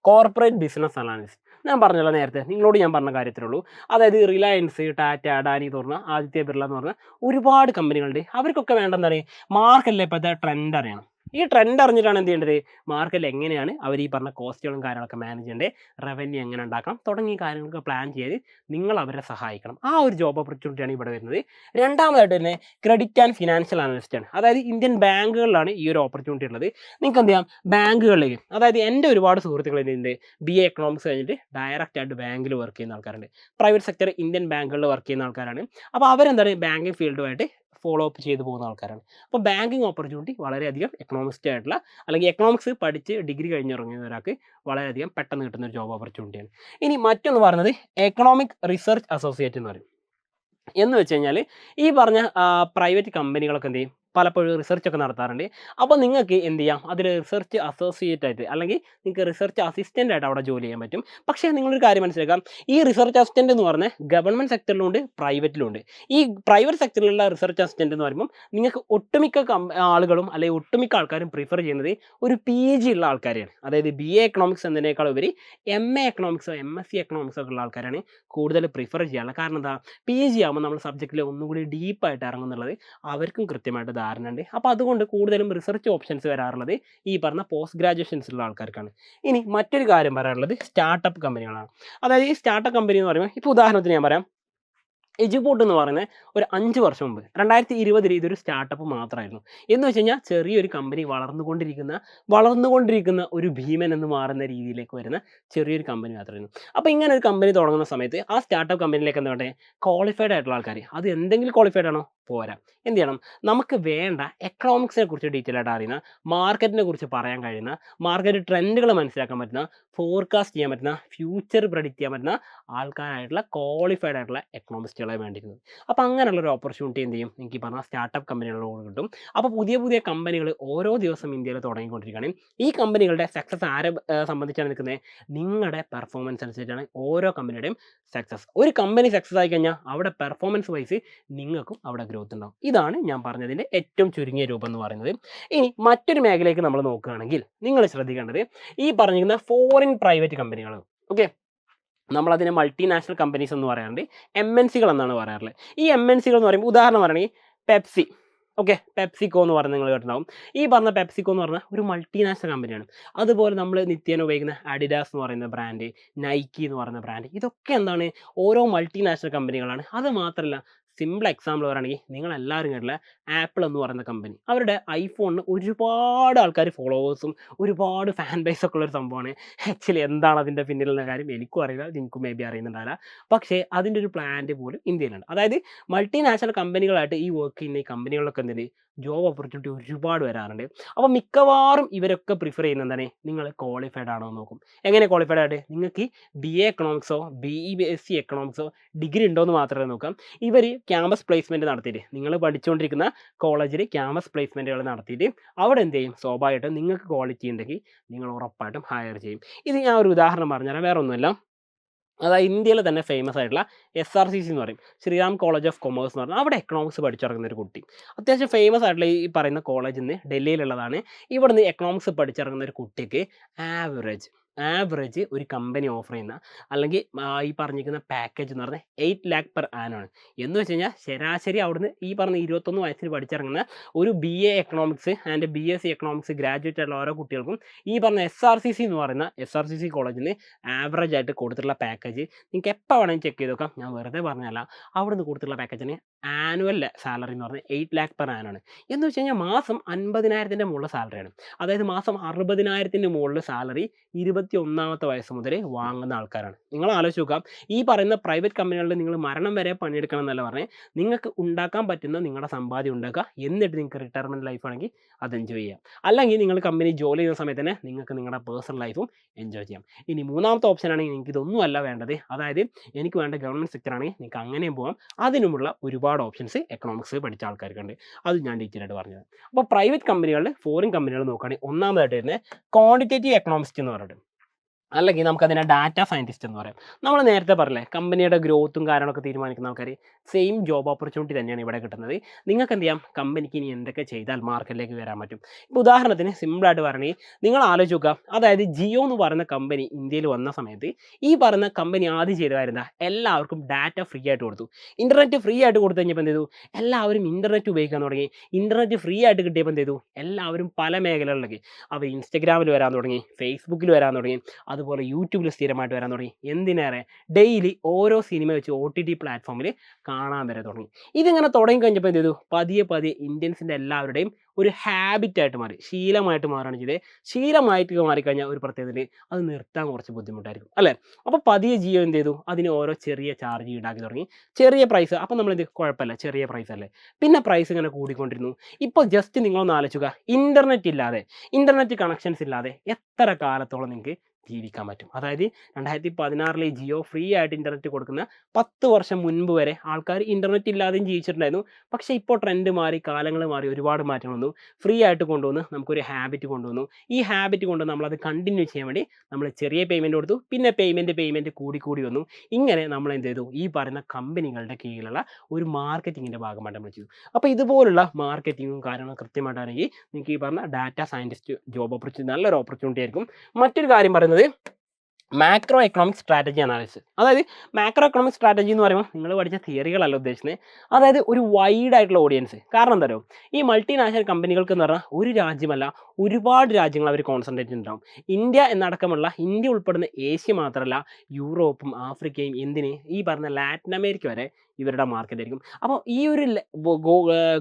കോർപ്പറേറ്റ് ബിസിനസ് അനാലിസ്റ്റ്. ഞാൻ പറഞ്ഞല്ലോ നേരത്തെ, നിങ്ങളോട് ഞാൻ പറഞ്ഞ കാര്യത്തിലുള്ളൂ. അതായത് റിലയൻസ്, ടാറ്റ, അഡാനി എന്ന് പറഞ്ഞാൽ, ആദിത്യ ബിർള എന്ന് പറഞ്ഞാൽ ഒരുപാട് കമ്പനികളുണ്ട്. അവർക്കൊക്കെ വേണ്ടെന്താണ് മാർക്കറ്റിലെ ഇപ്പോഴത്തെ ട്രെൻഡ് അറിയണം. ഈ ട്രെൻഡ് അറിഞ്ഞിട്ടാണ് എന്ത് ചെയ്യേണ്ടത്, മാർക്കറ്റിൽ എങ്ങനെയാണ് അവർ ഈ പറഞ്ഞ കോസ്റ്റുകളും കാര്യങ്ങളൊക്കെ മാനേജ് ചെയ്യേണ്ടത്, റവന്യൂ എങ്ങനെ ഉണ്ടാക്കാം തുടങ്ങിയ കാര്യങ്ങളൊക്കെ പ്ലാൻ ചെയ്ത് നിങ്ങൾ അവരെ സഹായിക്കണം. ആ ഒരു ജോബ് ഓപ്പർച്യൂണിറ്റിയാണ് ഇവിടെ വരുന്നത്. രണ്ടാമതായിട്ട് തന്നെ ക്രെഡിറ്റ് ആൻഡ് ഫിനാൻഷ്യൽ അനലിസ്റ്റ് ആണ്. അതായത് ഇന്ത്യൻ ബാങ്കുകളിലാണ് ഈ ഒരു ഓപ്പർച്യൂണിറ്റി ഉള്ളത്. നിങ്ങൾക്ക് എന്ത് ചെയ്യാം, ബാങ്കുകളിലേക്ക്, അതായത് എൻ്റെ ഒരുപാട് സുഹൃത്തുക്കൾ ഇതിൻ്റെ BA എക്കണോമിക്സ് കഴിഞ്ഞിട്ട് ഡയറക്റ്റ് ആയിട്ട് ബാങ്കിൽ വർക്ക് ചെയ്യുന്ന ആൾക്കാരുണ്ട്. പ്രൈവറ്റ് സെക്ടർ ഇന്ത്യൻ ബാങ്കുകളിൽ വർക്ക് ചെയ്യുന്ന ആൾക്കാരാണ്. അപ്പോൾ അവരെന്താണ് ബാങ്കിങ് ഫീൽഡുമായിട്ട് ഫോളോ അപ്പ് ചെയ്ത് പോകുന്ന ആൾക്കാരാണ്. അപ്പോൾ ബാങ്കിങ് ഓപ്പർച്യൂണിറ്റി വളരെയധികം എക്കണോമിസ്റ്റ് ആയിട്ടുള്ള അല്ലെങ്കിൽ എക്കണോമിക്സ് പഠിച്ച് ഡിഗ്രി കഴിഞ്ഞിറങ്ങിയ ഒരാൾക്ക് വളരെയധികം പെട്ടെന്ന് കിട്ടുന്ന ഒരു ജോബ് ഓപ്പർച്യൂണിറ്റിയാണ്. ഇനി മറ്റൊന്ന് പറയുന്നത് എക്കണോമിക് റിസർച്ച് അസോസിയേറ്റ് എന്ന് പറയും. എന്ന് വെച്ച് കഴിഞ്ഞാൽ ഈ പറഞ്ഞ പ്രൈവറ്റ് കമ്പനികളൊക്കെ എന്ത് ചെയ്യും, പലപ്പോഴും റിസർച്ച് ഒക്കെ നടത്താറുണ്ട്. അപ്പോൾ നിങ്ങൾക്ക് എന്ത് ചെയ്യാം, അതിൽ റിസർച്ച് അസോസിയേറ്റ് ആയിട്ട് അല്ലെങ്കിൽ നിങ്ങൾക്ക് റിസർച്ച് അസിസ്റ്റൻ്റ് ആയിട്ട് അവിടെ ജോലി ചെയ്യാൻ പറ്റും. പക്ഷേ നിങ്ങളൊരു കാര്യം മനസ്സിലാക്കാം, ഈ റിസർച്ച് അസിസ്റ്റൻ്റ് എന്ന് പറഞ്ഞാൽ ഗവൺമെൻറ് സെക്ടറിലുണ്ട് പ്രൈവറ്റിലുണ്ട്. ഈ പ്രൈവറ്റ് സെക്ടറിലുള്ള റിസർച്ച് അസിസ്റ്റൻ്റ് എന്ന് പറയുമ്പോൾ നിങ്ങൾക്ക് ഒട്ടുമിക്ക ആളുകളും അല്ലെങ്കിൽ ഒട്ടുമിക്ക ആൾക്കാരും പ്രിഫർ ചെയ്യുന്നത് ഒരു PG ഉള്ള ആൾക്കാരെയാണ്. അതായത് BA എക്കണോമിക്സ് എന്നതിനേക്കാൾ ഉപരി MA എക്കണോമിക്സോ MSc എക്കണോമിക്സോ ഒക്കെ ഉള്ള ആൾക്കാരാണ് കൂടുതൽ പ്രിഫർ ചെയ്യാനുള്ളത്. കാരണം എന്താ, PG ആകുമ്പോൾ നമ്മൾ സബ്ജക്റ്റിൽ ഒന്നുകൂടി ഡീപ്പായിട്ട് ഇറങ്ങുന്നുള്ളത് അവർക്കും കൃത്യമായിട്ട് ധാരണ ഉണ്ട്. അപ്പോൾ അതുകൊണ്ട് കൂടുതലും റിസർച്ച് ഓപ്ഷൻസ് വരാറുള്ളത് ഈ പറഞ്ഞ പോസ്റ്റ് ഗ്രാജുവേഷൻസിലുള്ള ആൾക്കാർക്കാണ്. ഇനി മറ്റൊരു കാര്യം പറയാനുള്ളത് സ്റ്റാർട്ടപ്പ് കമ്പനികളാണ്. അതായത് ഈ സ്റ്റാർട്ടപ്പ് കമ്പനി എന്ന് പറയുമ്പോൾ ഇപ്പോൾ ഉദാഹരണത്തിന് ഞാൻ പറയാം, എജുപോർട്ട് എന്ന് പറയുന്നത് ഒരു 5 വർഷം മുമ്പ് 2020 ഇതൊരു സ്റ്റാർട്ടപ്പ് മാത്രമായിരുന്നു. എന്ന് വെച്ച് കഴിഞ്ഞാൽ ചെറിയൊരു കമ്പനി വളർന്നുകൊണ്ടിരിക്കുന്ന ഒരു ഭീമൻ എന്ന് മാറുന്ന രീതിയിലേക്ക് വരുന്ന ചെറിയൊരു കമ്പനി മാത്രമായിരുന്നു. അപ്പോൾ ഇങ്ങനെ ഒരു കമ്പനി തുടങ്ങുന്ന സമയത്ത് ആ സ്റ്റാർട്ടപ്പ് കമ്പനിയിലേക്ക് എന്താ വേണ്ടത്, ക്വാളിഫൈഡ് ആയിട്ടുള്ള ആൾക്കാർ. അത് എന്തെങ്കിലും ക്വാളിഫൈഡ് ആണോ, പോരാ. എന്ത് ചെയ്യണം, നമുക്ക് വേണ്ട എക്കണോമിക്സിനെ കുറിച്ച് ഡീറ്റെയിൽ ആയിട്ട് അറിയുന്ന, മാർക്കറ്റിനെ കുറിച്ച് പറയാൻ കഴിയുന്ന, മാർക്കറ്റ് ട്രെൻഡുകൾ മനസ്സിലാക്കാൻ പറ്റുന്ന, ഫോർകാസ്റ്റ് ചെയ്യാൻ പറ്റുന്ന, ഫ്യൂച്ചർ പ്രെഡിക്റ്റ് ചെയ്യാൻ പറ്റുന്ന ആൾക്കാരായിട്ടുള്ള ക്വാളിഫൈഡ് ആയിട്ടുള്ള എക്കണോമിസ്റ്റുകളെ വേണ്ടിയിരുന്നത്. അപ്പോൾ അങ്ങനെയുള്ള ഒരു ഓപ്പർച്യൂണിറ്റി എന്ത് ചെയ്യും, എനിക്ക് പറഞ്ഞാൽ സ്റ്റാർട്ടപ്പ് കമ്പനികളോട് കിട്ടും. അപ്പോൾ പുതിയ പുതിയ കമ്പനികൾ ഓരോ ദിവസം ഇന്ത്യയിൽ തുടങ്ങിക്കൊണ്ടിരിക്കുകയാണ്. ഈ കമ്പനികളുടെ സക്സസ് ആരെ സംബന്ധിച്ചാണ് നിൽക്കുന്നത്, നിങ്ങളുടെ പെർഫോമൻസ് അനുസരിച്ചാണ് ഓരോ കമ്പനിയുടെയും സക്സസ്. ഒരു കമ്പനി സക്സസ് ആയി കഴിഞ്ഞാൽ അവിടെ പെർഫോമൻസ് വൈസ് നിങ്ങൾക്കും അവിടെ ഗ്രോത്ത് ഉണ്ടാവും. ഇതാണ് ഞാൻ പറഞ്ഞതിൻ്റെ ഏറ്റവും ചുരുങ്ങിയ രൂപം എന്ന് പറയുന്നത്. ഇനി മറ്റൊരു മേഖലയ്ക്ക് നമ്മൾ നോക്കുകയാണെങ്കിൽ നിങ്ങൾ ശ്രദ്ധിക്കേണ്ടത് ഈ പറഞ്ഞിരിക്കുന്ന ഫോറിൻ പ്രൈവറ്റ് കമ്പനികൾ. ഓക്കെ, നമ്മളതിനെ മൾട്ടിനാഷണൽ കമ്പനീസ് എന്ന് പറയാറുണ്ട്, MNCകൾ എന്നാണ് പറയാറുള്ളത്. ഈ MNCകൾ എന്ന് പറയുമ്പോൾ ഉദാഹരണം പറയുകയാണെങ്കിൽ പെപ്സി. ഓക്കെ, പെപ്സിക്കോ എന്ന് പറഞ്ഞ് നിങ്ങൾ കേട്ടിട്ടുണ്ടാവും. ഈ പറഞ്ഞ പെപ്സിക്കോ എന്ന് പറഞ്ഞാൽ ഒരു മൾട്ടിനാഷണൽ കമ്പനിയാണ്. അതുപോലെ നമ്മൾ നിത്യേന ഉപയോഗിക്കുന്ന അഡിഡാസ് എന്ന് പറയുന്ന ബ്രാൻഡ്, നൈക്കി എന്ന് പറയുന്ന ബ്രാൻഡ്, ഇതൊക്കെ എന്താണ്, ഓരോ മൾട്ടിനാഷണൽ കമ്പനികളാണ്. അത് മാത്രമല്ല, സിമ്പിൾ എക്സാമ്പിൾ പറയുകയാണെങ്കിൽ നിങ്ങളെല്ലാവരും കേട്ടില്ല ആപ്പിൾ എന്ന് പറയുന്ന കമ്പനി. അവരുടെ ഐഫോണിന് ഒരുപാട് ആൾക്കാർ ഫോളോവേഴ്സും ഒരുപാട് ഫാൻ ബേസ് ഒക്കെ ഉള്ളൊരു സംഭവമാണ്. ആക്ച്വലി എന്താണ് അതിൻ്റെ പിന്നിലുള്ള കാര്യം എനിക്കും അറിയില്ല, നിങ്ങൾക്കും മേ ബി അറിയുന്നുണ്ടാവില്ല. പക്ഷേ അതിൻ്റെ ഒരു പ്ലാന്റ് പോലും ഇന്ത്യയിലുണ്ട്. അതായത് മൾട്ടിനാഷണൽ കമ്പനികളായിട്ട് ഈ വർക്ക് ചെയ്യുന്ന ഈ കമ്പനികളിലൊക്കെ എന്തിന് ജോബ് ഓപ്പർച്യൂണിറ്റി ഒരുപാട് വരാറുണ്ട്. അപ്പോൾ മിക്കവാറും ഇവരൊക്കെ പ്രിഫർ ചെയ്യുന്നത് എന്താണ്, നിങ്ങൾ ക്വാളിഫൈഡ് ആണോ എന്ന് നോക്കും. എങ്ങനെ ക്വാളിഫൈഡ് ആയിട്ട്, നിങ്ങൾക്ക് BA എക്കണോമിക്സോ BSc എക്കണോമിക്സോ ഡിഗ്രി ഉണ്ടോ എന്ന് മാത്രമേ നോക്കാം. ഇവർ ക്യാമ്പസ് പ്ലേസ്മെൻറ്റ് നടത്തിയിട്ട്, നിങ്ങൾ പഠിച്ചുകൊണ്ടിരിക്കുന്ന കോളേജിൽ ക്യാമ്പസ് പ്ലേസ്മെൻറ്റുകൾ നടത്തിയിട്ട് അവിടെ എന്ത് ചെയ്യും, സ്വാഭാവികമായിട്ടും നിങ്ങൾക്ക് ക്വാളിറ്റി ഉണ്ടെങ്കിൽ നിങ്ങൾ ഉറപ്പായിട്ടും ഹയർ ചെയ്യും. ഇത് ഞാൻ ഒരു ഉദാഹരണം പറഞ്ഞുതരാം, വേറെ ഒന്നുമില്ല. അതായത് ഇന്ത്യയിൽ തന്നെ ഫേമസ് ആയിട്ടുള്ള SRCC എന്ന് പറയും, ശ്രീറാം കോളേജ് ഓഫ് കൊമേഴ്സ് എന്ന് പറഞ്ഞാൽ അവിടെ എക്കണോമിക്സ് പഠിച്ചിറങ്ങുന്ന ഒരു കുട്ടി. അത്യാവശ്യം ഫേമസ് ആയിട്ടുള്ള ഈ പറയുന്ന കോളേജിൽ നിന്ന് ഡൽഹിയിലുള്ളതാണ്. ഇവിടെ നിന്ന് എക്കണോമിക്സ് പഠിച്ചിറങ്ങുന്ന ഒരു കുട്ടിക്ക് ആവറേജ് ഒരു കമ്പനി ഓഫർ ചെയ്യുന്ന അല്ലെങ്കിൽ ഈ പറഞ്ഞിരിക്കുന്ന പാക്കേജ് എന്ന് പറഞ്ഞാൽ 8 lakh പെർ ആനാണ്. എന്ന് വെച്ച് കഴിഞ്ഞാൽ ശരാശരി അവിടുന്ന് ഈ പറഞ്ഞ 21 വയസ്സിൽ പഠിച്ചിറങ്ങുന്ന ഒരു BA economics and BSc economics graduate ആയിട്ടുള്ള ഓരോ കുട്ടികൾക്കും ഈ പറഞ്ഞ SRCC എന്ന് പറയുന്ന SRCC കോളേജിൽ നിന്ന് ആവറേജ് ആയിട്ട് കൊടുത്തിട്ടുള്ള പാക്കേജ് നിങ്ങൾക്ക് എപ്പോൾ വേണമെങ്കിൽ ചെക്ക് ചെയ്ത് നോക്കാം. ഞാൻ വെറുതെ പറഞ്ഞല്ല, അവിടുന്ന് കൊടുത്തിട്ടുള്ള പാക്കേജിന് ആനുവൽ സാലറി എന്ന് പറഞ്ഞാൽ 8 ലാക്ക് പെർ ആനാണ്. എന്ന് വെച്ച് കഴിഞ്ഞാൽ മാസം 50,000ൻ്റെ മുകളിൽ സാലറിയാണ്. അതായത് മാസം 60,000ൻ്റെ മുകളിൽ സാലറി 21ാമത്തെ വയസ്സ് മുതൽ വാങ്ങുന്ന ആൾക്കാരാണ്. നിങ്ങൾ ആലോചിച്ച് നോക്കാം, ഈ പറയുന്ന പ്രൈവറ്റ് കമ്പനികളിൽ നിങ്ങൾ മരണം വരെ പണിയെടുക്കണം എന്നല്ല പറഞ്ഞത്, നിങ്ങൾക്ക് ഉണ്ടാക്കാൻ പറ്റുന്ന നിങ്ങളുടെ സമ്പാദ്യം ഉണ്ടാക്കുക, എന്നിട്ട് നിങ്ങൾക്ക് റിട്ടയർമെൻറ്റ് ലൈഫ് ആണെങ്കിൽ അത് എൻജോയ് ചെയ്യാം. അല്ലെങ്കിൽ നിങ്ങൾ കമ്പനി ജോലി ചെയ്യുന്ന സമയത്ത് തന്നെ നിങ്ങൾക്ക് നിങ്ങളുടെ പേഴ്സണൽ ലൈഫും എൻജോയ് ചെയ്യാം. ഇനി മൂന്നാമത്തെ ഓപ്ഷൻ ആണെങ്കിൽ നിങ്ങൾക്ക് ഇതൊന്നും അല്ല വേണ്ടത്, അതായത് എനിക്ക് വേണ്ട ഗവൺമെൻറ് സെക്ടർ ആണെങ്കിൽ നിങ്ങൾക്ക് അങ്ങനെയും പോകാം. അതിനുമുള്ള ഒരുപാട് ഓപ്ഷൻസ് എക്കണോമിക്സ് പഠിച്ച ആൾക്കാർക്കുണ്ട്. അത് ഞാൻ ഡീറ്റെയിൽ ആയിട്ട് പറഞ്ഞത്. അപ്പോൾ പ്രൈവറ്റ് കമ്പനികളിൽ ഫോറിൻ കമ്പനികൾ നോക്കുകയാണെങ്കിൽ ഒന്നാമതായിട്ട് വരുന്നത് ക്വാണ്ടിറ്റേറ്റീവ് എക്കണോമിക്സ് എന്ന് പറയുന്നത്, അല്ലെങ്കിൽ നമുക്കതിനെ ഡാറ്റ സയൻറ്റിസ്റ്റ് എന്ന് പറയാം. നമ്മൾ നേരത്തെ പറഞ്ഞില്ലേ, കമ്പനിയുടെ ഗ്രോത്തും കാര്യങ്ങളൊക്കെ തീരുമാനിക്കുന്ന ആൾക്കാർ. സെയിം ജോബ് ഓപ്പർച്യൂണിറ്റി തന്നെയാണ് ഇവിടെ കിട്ടുന്നത്. നിങ്ങൾക്ക് എന്ത് ചെയ്യാം, കമ്പനിക്ക് ഇനി എന്തൊക്കെ ചെയ്താൽ മാർക്കറ്റിലേക്ക് വരാൻ പറ്റും. ഇപ്പോൾ ഉദാഹരണത്തിന് സിമ്പിളായിട്ട് പറയണമെങ്കിൽ നിങ്ങൾ ആലോചിച്ച് നോക്കുക, അതായത് ജിയോ എന്ന് പറയുന്ന കമ്പനി ഇന്ത്യയിൽ വന്ന സമയത്ത് ഈ പറയുന്ന കമ്പനി ആദ്യം ചെയ്ത കാര്യം എന്താ, എല്ലാവർക്കും ഡാറ്റ ഫ്രീ ആയിട്ട് കൊടുത്തു. ഇൻ്റർനെറ്റ് ഫ്രീ ആയിട്ട് കൊടുത്തു കഴിഞ്ഞപ്പോൾ എന്ത് ചെയ്തു, എല്ലാവരും ഇൻ്റർനെറ്റ് ഉപയോഗിക്കാൻ തുടങ്ങി. ഇൻ്റർനെറ്റ് ഫ്രീ ആയിട്ട് കിട്ടിയപ്പോൾ എന്ത് ചെയ്തു, എല്ലാവരും പല മേഖലകളിലേക്ക് അവർ ഇൻസ്റ്റഗ്രാമിൽ വരാൻ തുടങ്ങി, ഫേസ്ബുക്കിൽ വരാൻ തുടങ്ങി, അതുപോലെ യൂട്യൂബിൽ സ്ഥിരമായിട്ട് വരാൻ തുടങ്ങി. എന്തിനേറെ ഡെയിലി ഓരോ സിനിമ വെച്ച് OTT പ്ലാറ്റ്ഫോമിൽ കാണാൻ വരെ തുടങ്ങി. ഇതിങ്ങനെ തുടങ്ങി കഴിഞ്ഞപ്പോൾ എന്ത് ചെയ്തു, പതിയെ പതിയെ ഇന്ത്യൻസിൻ്റെ എല്ലാവരുടെയും ഒരു ഹാബിറ്റായിട്ട് മാറി, ശീലമായിട്ട് മാറുകയാണ് ചെയ്തത്. ശീലമായിട്ട് മാറിക്കഴിഞ്ഞാൽ ഒരു പ്രത്യേകത, അത് നിർത്താൻ കുറച്ച് ബുദ്ധിമുട്ടായിരിക്കും അല്ലേ. അപ്പോൾ പതിയെ ജിയോ എന്ത് ചെയ്തു, അതിന് ഓരോ ചെറിയ ചാർജ് ഈടാക്കി തുടങ്ങി, ചെറിയ പ്രൈസ്. അപ്പോൾ നമ്മൾ എന്ത്, കുഴപ്പമില്ല, ചെറിയ പ്രൈസ് അല്ലേ. പിന്നെ പ്രൈസ് ഇങ്ങനെ കൂടിക്കൊണ്ടിരുന്നു. ഇപ്പോൾ ജസ്റ്റ് നിങ്ങളൊന്ന് ആലോചിക്കുക, ഇൻ്റർനെറ്റ് കണക്ഷൻസ് ഇല്ലാതെ എത്ര കാലത്തോളം നിങ്ങൾക്ക് ജീവിക്കാൻ പറ്റും. അതായത് 2016 ജിയോ ഫ്രീ ആയിട്ട് ഇൻ്റർനെറ്റ് കൊടുക്കുന്ന 10 വർഷം മുൻപ് വരെ ആൾക്കാർ ഇൻ്റർനെറ്റ് ഇല്ലാതെയും ജീവിച്ചിട്ടുണ്ടായിരുന്നു. പക്ഷേ ഇപ്പോൾ ട്രെൻഡ് മാറി, കാലങ്ങൾ മാറി, ഒരുപാട് മാറ്റം വന്നു. ഫ്രീ ആയിട്ട് കൊണ്ടുവന്ന് നമുക്കൊരു ഹാബിറ്റ് കൊണ്ടുവന്നു. ഈ ഹാബിറ്റ് കൊണ്ട് നമ്മളത് കണ്ടിന്യൂ ചെയ്യാൻ വേണ്ടി നമ്മൾ ചെറിയ പേയ്മെൻറ്റ് കൊടുത്തു. പിന്നെ പേയ്മെൻറ്റ് കൂടി വന്നു. ഇങ്ങനെ നമ്മൾ എന്ത് ചെയ്തു, ഈ പറയുന്ന കമ്പനികളുടെ കീഴിലുള്ള ഒരു മാർക്കറ്റിങ്ങിൻ്റെ ഭാഗമായിട്ട് നമ്മൾ ചെയ്തു. അപ്പോൾ ഇതുപോലുള്ള മാർക്കറ്റിങ്ങും കാര്യങ്ങളും കൃത്യമായിട്ടാണെങ്കിൽ നിങ്ങൾക്ക് ഈ പറഞ്ഞ ഡാറ്റ സയൻറ്റിസ്റ്റ് ജോബ് ഓപ്പർച്യൂണിറ്റി നല്ലൊരു ഓപ്പർച്യൂണിറ്റി ആയിരിക്കും. മറ്റൊരു കാര്യം പറയുന്നത് മാക്രോ എക്കണോമിക് സ്ട്രാറ്റജി അനാലിസിസ്. അതായത് മാക്രോ എക്കണോമിക് സ്ട്രാറ്റജി എന്ന് പറയുമ്പോൾ നിങ്ങൾ പഠിച്ച തിയറികളല്ല ഉദ്ദേശിക്കുന്നത്, അതായത് ഒരു വൈഡ് ആയിട്ടുള്ള ഓഡിയൻസ്. കാരണം എന്താ പറയുക, ഈ മൾട്ടിനാഷണൽ കമ്പനികൾക്ക് എന്ന് പറഞ്ഞാൽ ഒരു രാജ്യമല്ല, ഒരുപാട് രാജ്യങ്ങൾ അവർ കോൺസെൻട്രേറ്റ് ഉണ്ടാവും. ഇന്ത്യ ഉൾപ്പെടുന്ന ഏഷ്യ മാത്രമല്ല, യൂറോപ്പും ആഫ്രിക്കയും ഈ പറഞ്ഞ ലാറ്റിൻ അമേരിക്ക വരെ ഇവരുടെ മാർക്കറ്റ് ആയിരിക്കും. അപ്പോൾ ഈ ഒരു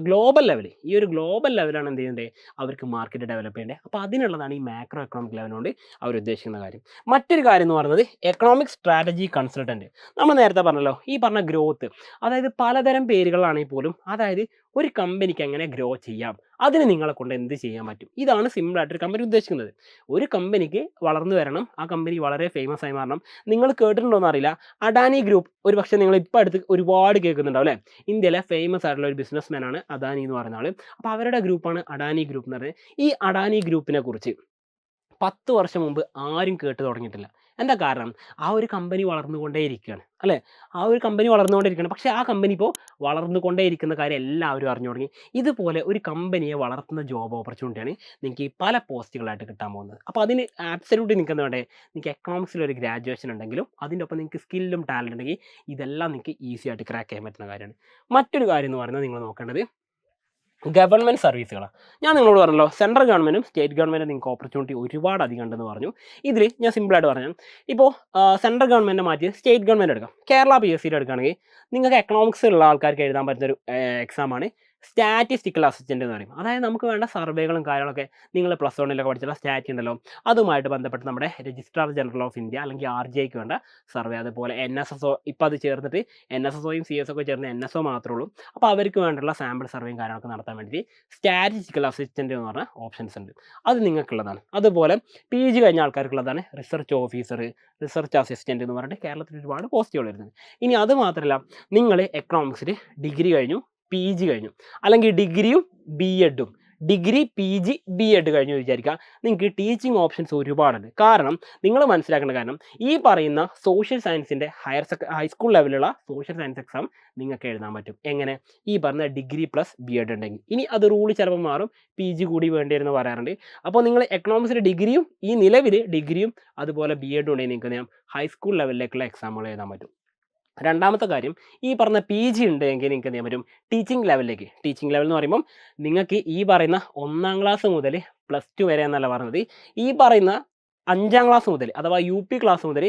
ഗ്ലോബൽ ലെവലാണ് എന്ത് ചെയ്യുന്നത്, അവർക്ക് മാർക്കറ്റ് ഡെവലപ്പ് ചെയ്യേണ്ടത്. അപ്പോൾ അതിനുള്ളതാണ് ഈ മാക്രോ എക്കണോമിക് ലെവൽ കൊണ്ട് അവർ ഉദ്ദേശിക്കുന്ന കാര്യം. മറ്റൊരു കാര്യം എന്ന് പറയുന്നത് എക്കണോമിക് സ്ട്രാറ്റജി കൺസൾട്ടൻറ്റ്. നമ്മൾ നേരത്തെ പറഞ്ഞല്ലോ, ഈ പറഞ്ഞ ഗ്രോത്ത്, അതായത് പലതരം പേരുകളാണെങ്കിൽ പോലും, അതായത് ഒരു കമ്പനിക്ക് എങ്ങനെ ഗ്രോ ചെയ്യാം, അതിന് നിങ്ങളെ കൊണ്ട് എന്ത് ചെയ്യാൻ പറ്റും, ഇതാണ് സിമ്പിളായിട്ടൊരു കമ്പനി ഉദ്ദേശിക്കുന്നത്. ഒരു കമ്പനിക്ക് വളർന്നു വരണം, ആ കമ്പനി വളരെ ഫേമസ് ആയി മാറണം. നിങ്ങൾ കേട്ടിട്ടുണ്ടോ എന്നറിയില്ല, അഡാനി ഗ്രൂപ്പ് ഒരു പക്ഷേ നിങ്ങൾ ഇപ്പോൾ അടുത്ത് ഒരുപാട് കേൾക്കുന്നുണ്ടാവും അല്ലേ. ഇന്ത്യയിലെ ഫേമസ് ആയിട്ടുള്ള ഒരു ബിസിനസ് മാനാണ് അദാനി എന്ന് പറയുന്ന ആൾ. അപ്പോൾ അവരുടെ ഗ്രൂപ്പാണ് അഡാനി ഗ്രൂപ്പ് എന്ന് പറയുന്നത്. ഈ അഡാനി ഗ്രൂപ്പിനെ കുറിച്ച് 10 വർഷം മുമ്പ് ആരും കേട്ട് തുടങ്ങിയിട്ടില്ല. എന്താ കാരണം, ആ ഒരു കമ്പനി വളർന്നുകൊണ്ടേയിരിക്കുകയാണ് അല്ലേ. പക്ഷേ ആ കമ്പനി ഇപ്പോൾ വളർന്നുകൊണ്ടേയിരിക്കുന്ന കാര്യം എല്ലാവരും അറിഞ്ഞു തുടങ്ങി. ഇതുപോലെ ഒരു കമ്പനിയെ വളർത്തുന്ന ജോബ് ഓപ്പർച്യൂണിറ്റിയാണ് നിങ്ങൾക്ക് ഈ പല പോസ്റ്റുകളായിട്ട് കിട്ടാൻ പോകുന്നത്. അപ്പോൾ അതിന് ആബ്സല്യൂട്ട് നിങ്ങൾക്ക് എന്താ വേണ്ടേ, നിങ്ങൾക്ക് എക്കണോമിക്സിലൊരു ഗ്രാജുവേഷൻ ഉണ്ടെങ്കിലും അതിൻ്റെ ഒപ്പം നിങ്ങൾക്ക് സ്കില്ലും ടാലൻ്റ് ഉണ്ടെങ്കിൽ ഇതെല്ലാം നിങ്ങൾക്ക് ഈസി ആയിട്ട് ക്രാക്ക് ചെയ്യാൻ പറ്റുന്ന കാര്യമാണ്. മറ്റൊരു കാര്യം എന്ന് പറയുന്നത് നിങ്ങൾ നോക്കേണ്ടത് ഗവൺമെൻറ് സർവീസുകളാണ്. ഞാൻ നിങ്ങളോട് പറഞ്ഞല്ലോ, സെൻട്രൽ ഗവൺമെൻറ്റും സ്റ്റേറ്റ് ഗവൺമെൻറ്റും നിങ്ങൾക്ക് ഓപ്പർച്യൂണിറ്റി ഒരുപാട് അധികം ഉണ്ടെന്ന് പറഞ്ഞു. ഇതിൽ ഞാൻ സിമ്പിളായിട്ട് പറഞ്ഞു, ഇപ്പോൾ സെൻട്രൽ ഗവൺമെൻറ് മാറ്റി സ്റ്റേറ്റ് ഗവൺമെൻറ് എടുക്കാം. കേരള PSCയിൽ എടുക്കുകയാണെങ്കിൽ നിങ്ങൾക്ക് എക്കണോമിക്സ് ഉള്ള ആൾക്കാർക്ക് എഴുതാൻ പറ്റുന്നൊരു എക്സാമാണ് സ്റ്റാറ്റിസ്റ്റിക്കൽ അസിസ്റ്റൻ്റ് എന്ന് പറയും. അതായത് നമുക്ക് വേണ്ട സർവേകളും കാര്യങ്ങളൊക്കെ നിങ്ങൾ +1 പഠിച്ചുള്ള സ്റ്റാറ്റ് ഉണ്ടല്ലോ, അതുമായിട്ട് ബന്ധപ്പെട്ട് നമ്മുടെ രജിസ്ട്രാർ ജനറൽ ഓഫ് ഇന്ത്യ അല്ലെങ്കിൽ RGIക്ക് വേണ്ട സർവേ, അതുപോലെ NSSO, ഇപ്പോൾ അത് ചേർന്നിട്ട് NSSOയും CS ഒക്കെ ചേർന്ന് NSO മാത്രമേ ഉള്ളൂ. അപ്പോൾ അവർക്ക് വേണ്ടിയുള്ള സാമ്പിൾ സർവേയും കാര്യങ്ങളൊക്കെ നടത്താൻ വേണ്ടി സ്റ്റാറ്റിസ്റ്റിക്കൽ അസിസ്റ്റൻ്റ് എന്ന് പറഞ്ഞ ഓപ്ഷൻസ് ഉണ്ട്. അത് നിങ്ങൾക്കുള്ളതാണ്. അതുപോലെ PG കഴിഞ്ഞ ആൾക്കാർക്കുള്ളതാണ് റിസർച്ച് ഓഫീസർ, റിസർച്ച് അസിസ്റ്റൻ്റ് എന്ന് പറഞ്ഞിട്ട് കേരളത്തിൽ ഒരുപാട് പോസ്റ്റുകൾ വരുന്നത്. ഇനി അത് മാത്രമല്ല, നിങ്ങൾ എക്കണോമിക്സിൽ ഡിഗ്രി കഴിഞ്ഞു, PG കഴിഞ്ഞു, അല്ലെങ്കിൽ ഡിഗ്രിയും BEഡും, ഡിഗ്രി PG BEd കഴിഞ്ഞു വിചാരിക്കുക, നിങ്ങൾക്ക് ടീച്ചിങ് ഓപ്ഷൻസ് ഒരുപാടുണ്ട്. കാരണം നിങ്ങൾ മനസ്സിലാക്കേണ്ട കാര്യം, ഈ പറയുന്ന സോഷ്യൽ സയൻസിൻ്റെ ഹൈസ്കൂൾ ലെവലുള്ള സോഷ്യൽ സയൻസ് എക്സാം നിങ്ങൾക്ക് എഴുതാൻ പറ്റും. എങ്ങനെ, ഈ പറഞ്ഞ ഡിഗ്രി +BEd ഉണ്ടെങ്കിൽ. ഇനി അത് റൂൾ ചിലപ്പോൾ മാറും, PG കൂടി വേണ്ടി വരുമെന്ന് പറയാറുണ്ട്. അപ്പോൾ നിങ്ങൾ എക്കണോമിക്സിൽ ഡിഗ്രിയും, ഈ നിലവിൽ ഡിഗ്രിയും അതുപോലെ BEഡും ഉണ്ടെങ്കിൽ നിങ്ങൾക്ക് ഹൈസ്കൂൾ ലെവലിലേക്കുള്ള എക്സാമുകൾ എഴുതാൻ പറ്റും. രണ്ടാമത്തെ കാര്യം, ഈ പറഞ്ഞ PG ഉണ്ടെങ്കിൽ നിങ്ങൾക്ക് എന്ത് ചെയ്യാൻ പറ്റും, ടീച്ചിങ് ലെവൽ എന്ന് പറയുമ്പം നിങ്ങൾക്ക് ഈ പറയുന്ന 1ാം ക്ലാസ് മുതൽ +2 വരെ എന്നല്ല പറഞ്ഞത്, ഈ പറയുന്ന 5ാം ക്ലാസ് മുതൽ അഥവാ UP ക്ലാസ് മുതൽ